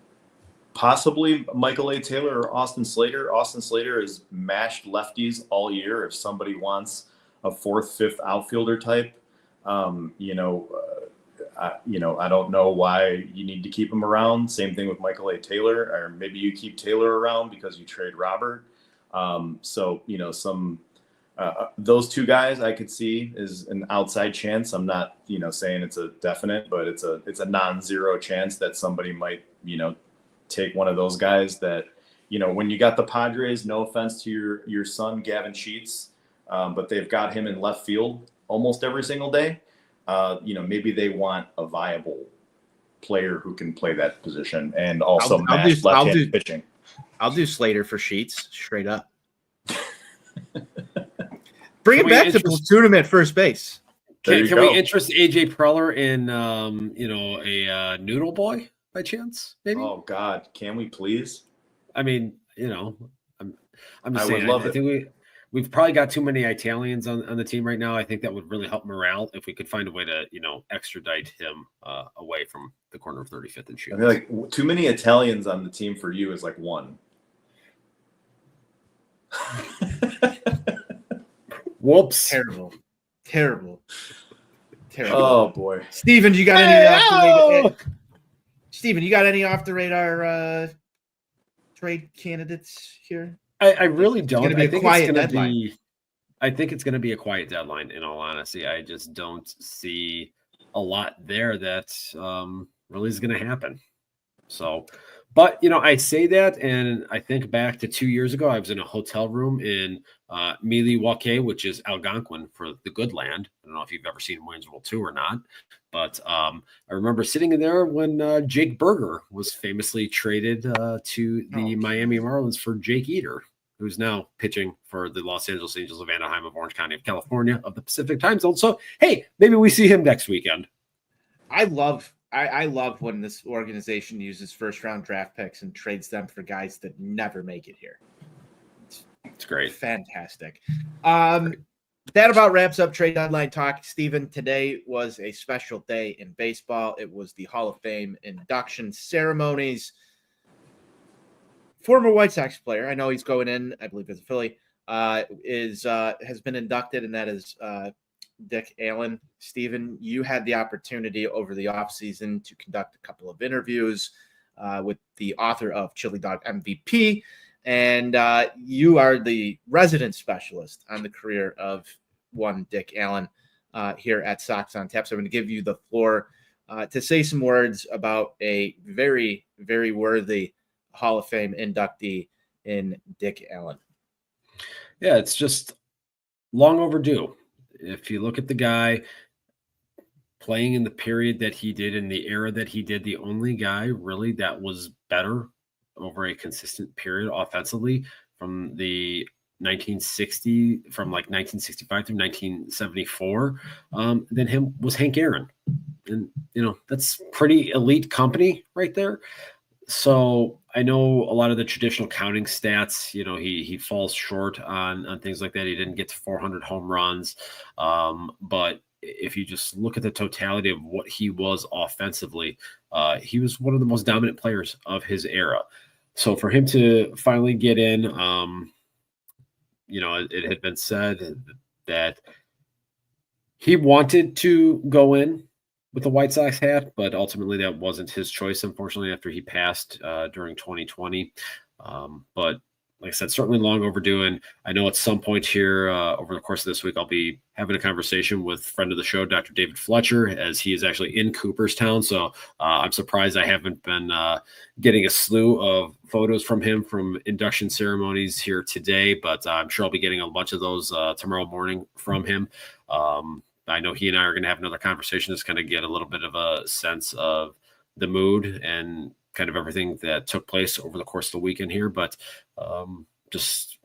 Possibly Michael A. Taylor or Austin Slater. Austin Slater has mashed lefties all year. If somebody wants a 4th, 5th outfielder type, I don't know why you need to keep him around. Same thing with Michael A. Taylor, or maybe you keep Taylor around because you trade Robert. Those 2 guys I could see is an outside chance. I'm not, saying it's a definite, but it's a non-zero chance that somebody might, take one of those guys that, when you got the Padres, no offense to your son, Gavin Sheets, but they've got him in left field almost every single day. Maybe they want a viable player who can play that position and also match left-handed pitching. I'll do Slater for Sheets, straight up. Bring it back to platoon him at first base. Can we interest AJ Preller in a noodle boy by chance? Maybe. Oh God, can we please? I mean, I'm just saying. I think we've probably got too many Italians on the team right now. I think that would really help morale if we could find a way to, extradite him away from the corner of 35th and Shields. I mean, like, too many Italians on the team for you is like one. Whoops. Terrible. Oh boy. Steven, you got any Steven, you got any off the radar trade candidates here? I really don't. It's going to be a quiet deadline. I think it's going to be a quiet deadline, in all honesty. I just don't see a lot there that really is going to happen. So, but, I say that, and I think back to 2 years ago, I was in a hotel room in Milwaukee, which is Algonquin for the good land. I don't know if you've ever seen Wayne's World 2 or not, but I remember sitting in there when Jake Berger was famously traded to the Miami Marlins for Jake Eater, who's now pitching for the Los Angeles Angels of Anaheim of Orange County of California of the Pacific time zone. So, hey, maybe we see him next weekend. I love when this organization uses first-round draft picks and trades them for guys that never make it here. It's great. Fantastic. That about wraps up trade deadline talk. Steven, today was a special day in baseball. It was the Hall of Fame induction ceremonies. Former White Sox player, I know he's going in, I believe as a Philly, has been inducted, and that is Dick Allen. Steven, you had the opportunity over the offseason to conduct a couple of interviews with the author of Chili Dog MVP, and you are the resident specialist on the career of one Dick Allen here at Sox on Tap. So I'm going to give you the floor to say some words about a very, very worthy Hall of Fame inductee in Dick Allen. Yeah, it's just long overdue. If you look at the guy playing in the period that he did, in the era that he did, the only guy really that was better over a consistent period offensively from the 1965 through 1974 than him was Hank Aaron. And, that's pretty elite company right there. So I know a lot of the traditional counting stats, he falls short on things like that. He didn't get to 400 home runs. But if you just look at the totality of what he was offensively, he was one of the most dominant players of his era. So for him to finally get in, it had been said that he wanted to go in with the White Sox hat, but ultimately that wasn't his choice, unfortunately, after he passed during 2020. But like I said, certainly long overdue. And I know at some point here over the course of this week, I'll be having a conversation with friend of the show, Dr. David Fletcher, as he is actually in Cooperstown. So I'm surprised I haven't been getting a slew of photos from him from induction ceremonies here today, but I'm sure I'll be getting a bunch of those tomorrow morning from him. I know he and I are going to have another conversation to kind of get a little bit of a sense of the mood and kind of everything that took place over the course of the weekend here. But just,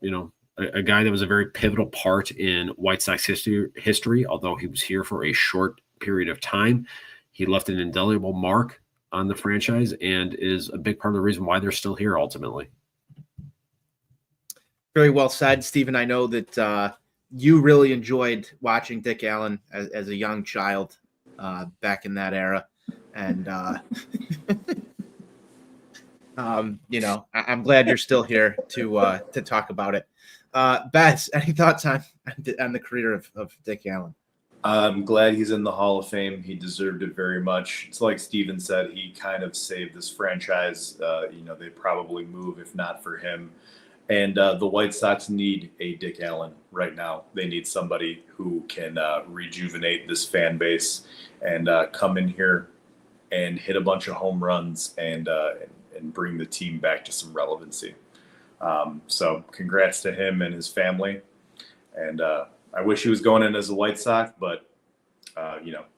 a guy that was a very pivotal part in White Sox history, although he was here for a short period of time. He left an indelible mark on the franchise and is a big part of the reason why they're still here ultimately. Very well said, Stephen. I know that you really enjoyed watching Dick Allen as a young child back in that era. And, I'm glad you're still here to talk about it. Bess, any thoughts on the career of Dick Allen? I'm glad he's in the Hall of Fame. He deserved it very much. It's like Steven said, he kind of saved this franchise. They probably move if not for him. And the White Sox need a Dick Allen right now. They need somebody who can rejuvenate this fan base and come in here and hit a bunch of home runs and bring the team back to some relevancy. So congrats to him and his family. And I wish he was going in as a White Sox, but,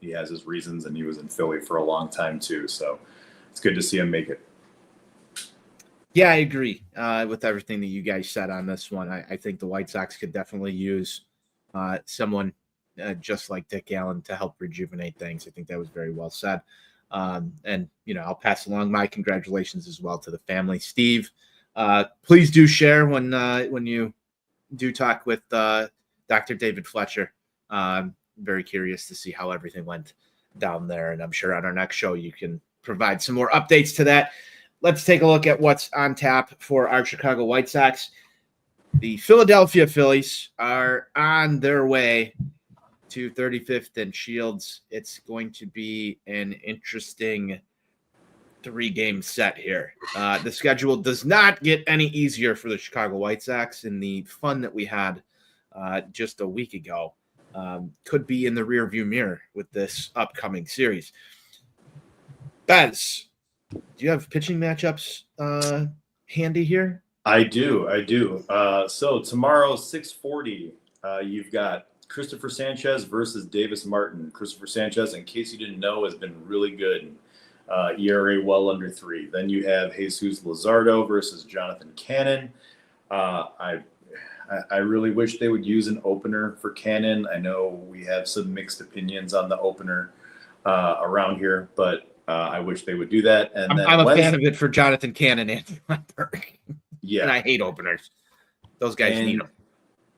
he has his reasons, and he was in Philly for a long time too. So it's good to see him make it. Yeah, I agree with everything that you guys said on this one. I think the White Sox could definitely use someone just like Dick Allen to help rejuvenate things. I think that was very well said. And I'll pass along my congratulations as well to the family. Steve, please do share when you do talk with Dr. David Fletcher. Very curious to see how everything went down there. And I'm sure on our next show, you can provide some more updates to that. Let's take a look at what's on tap for our Chicago White Sox. The Philadelphia Phillies are on their way to 35th and Shields. It's going to be an interesting 3-game set here. The schedule does not get any easier for the Chicago White Sox, and the fun that we had just a week ago could be in the rearview mirror with this upcoming series. Bez, do you have pitching matchups handy here? I do. So tomorrow, 6:40, you've got Christopher Sanchez versus Davis Martin. Christopher Sanchez, in case you didn't know, has been really good. ERA well under 3. Then you have Jesus Luzardo versus Jonathan Cannon. I really wish they would use an opener for Cannon. I know we have some mixed opinions on the opener around here, but I wish they would do that. And then I'm a fan of it for Jonathan Cannon and Lundberg. Yeah, and I hate openers. Those guys need them.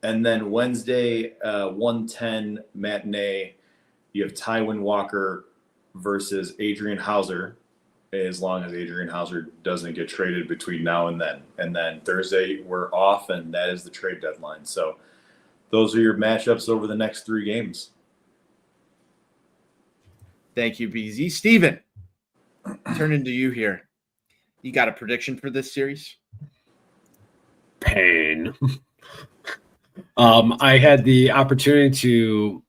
And then Wednesday, 1:10 matinee, you have Tywin Walker versus Adrian Hauser, as long as Adrian Hauser doesn't get traded between now and then. And then Thursday, we're off, and that is the trade deadline. So those are your matchups over the next 3 games. Thank you, BZ. Steven, turning to you here. You got a prediction for this series? Pain. I had the opportunity to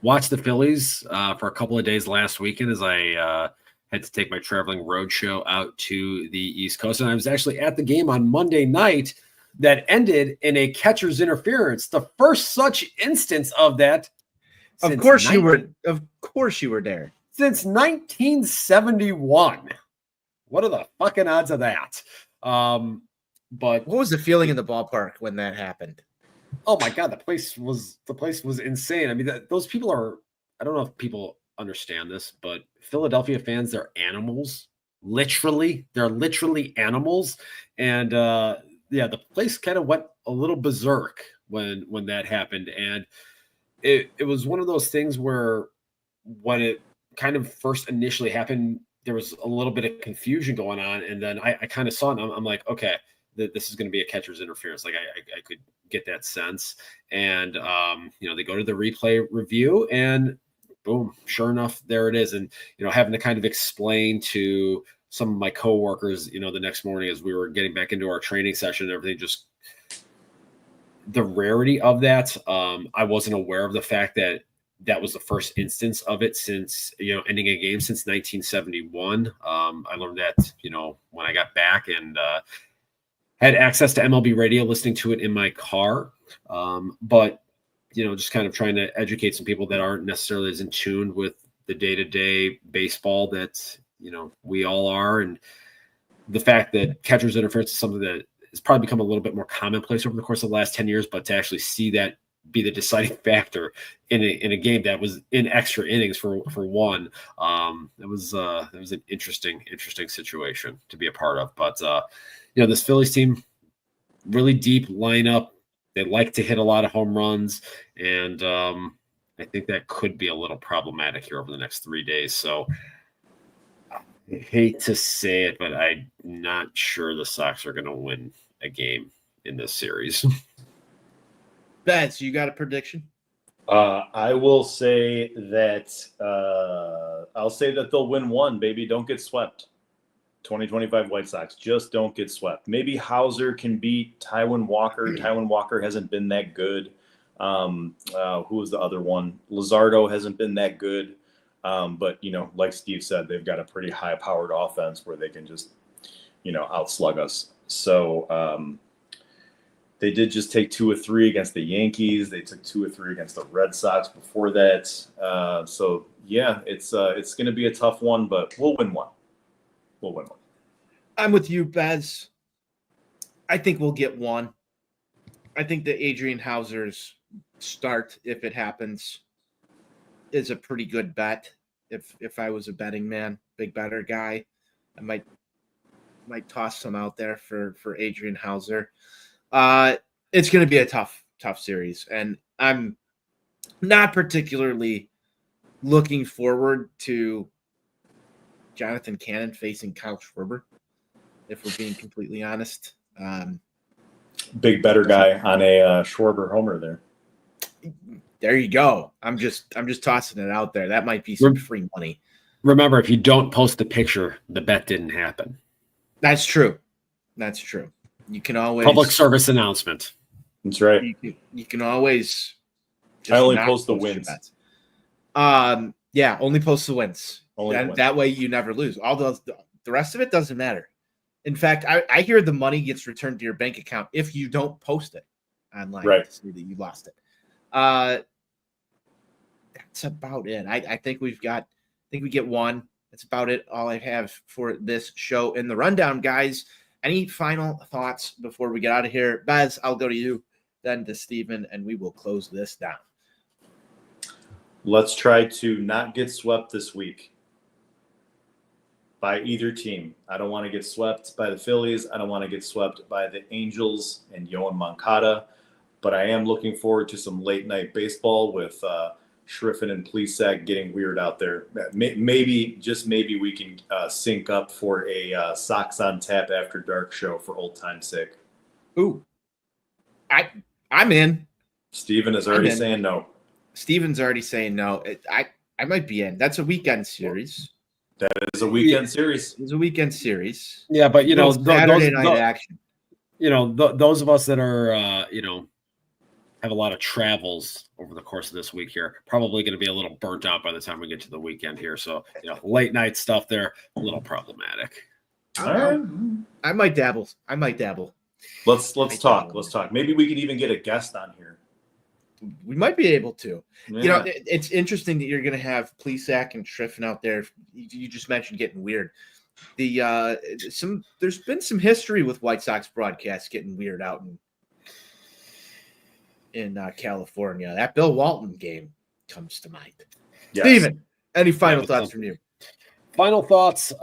watch the Phillies for a couple of days last weekend as I had to take my traveling road show out to the East Coast. And I was actually at the game on Monday night that ended in a catcher's interference. The first such instance of that. Of course you were there. Since 1971. What are the fucking odds of that? But what was the feeling in the ballpark when that happened? Oh my God, the place was insane. I mean, those people are, I don't know if people understand this, but Philadelphia fans, they're animals. Literally, they're literally animals. And the place kind of went a little berserk when that happened. And it was one of those things where when it kind of first initially happened, there was a little bit of confusion going on. And then I kind of saw it and I'm like, okay, this is going to be a catcher's interference. Like I could get that sense. And, they go to the replay review and boom, sure enough, there it is. And, having to kind of explain to some of my coworkers, the next morning as we were getting back into our training session and everything, just the rarity of that. I wasn't aware of the fact that was the first instance of it since, ending a game since 1971. I learned that, when I got back and, had access to MLB radio, listening to it in my car. But, just kind of trying to educate some people that aren't necessarily as in tune with the day-to-day baseball that, we all are. And the fact that catcher's interference is something that has probably become a little bit more commonplace over the course of the last 10 years, but to actually see that be the deciding factor in a game that was in extra innings for one, it was an interesting situation to be a part of. But, this Phillies team, really deep lineup. They like to hit a lot of home runs, and I think that could be a little problematic here over the next 3 days. So I hate to say it, but I'm not sure the Sox are going to win a game in this series. Bez, you got a prediction? I will say that they'll win one, baby. Don't get swept. 2025 White Sox, just don't get swept. Maybe Hauser can beat Tywin Walker. Tywin Walker hasn't been that good. Who was the other one? Luzardo hasn't been that good. But, like Steve said, they've got a pretty high-powered offense where they can just, outslug us. So they did just take 2 of 3 against the Yankees. They took 2 of 3 against the Red Sox before that. So, yeah, it's going to be a tough one, but we'll win one. We'll win one. I'm with you, Bez. I think we'll get one. I think the Adrian Hauser's start, if it happens, is a pretty good bet. If I was a betting man, big better guy, I might toss some out there for Adrian Hauser. It's going to be a tough series, and I'm not particularly looking forward to Jonathan Cannon facing Kyle Schwarber, if we're being completely honest. Big better guy on a Schwarber homer there. There you go. I'm just tossing it out there. That might be some free money. Remember, if you don't post the picture, the bet didn't happen. That's true. That's true. You can always Public service announcement. That's right. You can always. I only not post the your wins. bets. Yeah, only post the wins. Only the wins. That way you never lose. All the rest of it doesn't matter. In fact, I hear the money gets returned to your bank account if you don't post it online Right. to see that you lost it. That's about it. I think we get one. That's about it. All I have for this show in the rundown, guys. Any final thoughts before we get out of here? Baz, I'll go to you, then to Steven, and we will close this down. Let's try to not get swept this week by either team. I don't want to get swept by the Phillies. I don't want to get swept by the Angels and Yoan Moncada. But I am looking forward to some late night baseball with Schriffen and Plesac getting weird out there. Maybe, just maybe, we can sync up for a Sox on Tap after dark show for old time's sake. Ooh, I'm in. Steven is already saying no. Steven's already saying no. I might be in. That's a weekend series. That is a weekend series. It's a weekend series. Yeah, but Saturday night action. Those of us that are have a lot of travels over the course of this week here, probably going to be a little burnt out by the time we get to the weekend here. So late night stuff there, a little problematic. I might dabble. Let's talk. Let's talk. Maybe we could even get a guest on here. We might be able to. Yeah. It's interesting that you're going to have Plesac and Schriffen out there. You just mentioned getting weird. There's been some history with White Sox broadcasts getting weird out in California. That Bill Walton game comes to mind. Yes. Steven, any final thoughts from you? Final thoughts.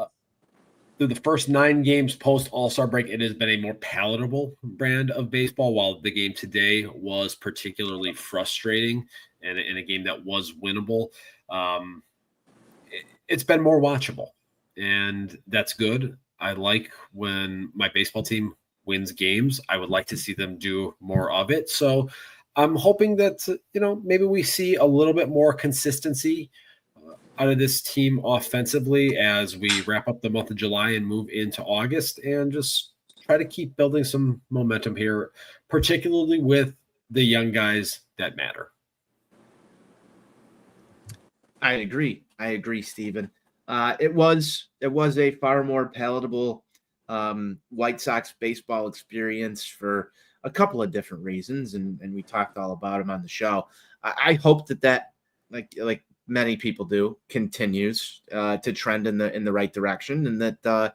Through the first 9 games post All-Star break, it has been a more palatable brand of baseball, while the game today was particularly frustrating and in a game that was winnable. It's been more watchable, and that's good. I like when my baseball team wins games. I would like to see them do more of it. So I'm hoping that, maybe we see a little bit more consistency out of this team offensively as we wrap up the month of July and move into August, and just try to keep building some momentum here, particularly with the young guys that matter. I agree, Steven. It was a far more palatable White Sox baseball experience for a couple of different reasons, and we talked all about them on the show. I hope that like many people do, continues to trend in the right direction, and that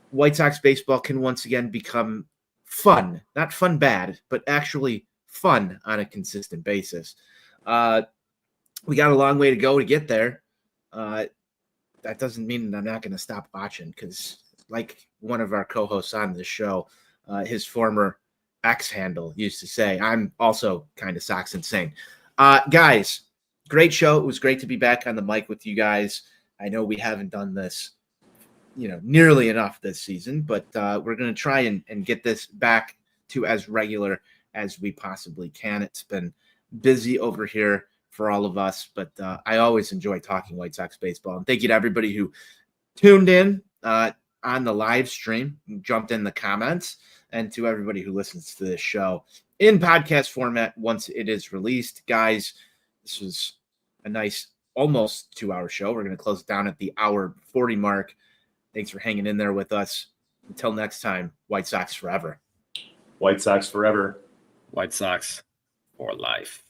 White Sox baseball can once again become fun, not fun bad, but actually fun on a consistent basis. We got a long way to go to get there. That doesn't mean that I'm not going to stop watching, because like one of our co-hosts on this show, his former X handle used to say, I'm also kind of Sox insane. Guys, great show. It was great to be back on the mic with you guys. I know we haven't done this, nearly enough this season, but we're going to try and get this back to as regular as we possibly can. It's been busy over here for all of us, but I always enjoy talking White Sox baseball. And thank you to everybody who tuned in on the live stream, jumped in the comments, and to everybody who listens to this show in podcast format once it is released. Guys, this was a nice almost 2-hour show. We're going to close it down at the hour 40 mark. Thanks for hanging in there with us. Until next time, White Sox forever. White Sox forever. White Sox for life.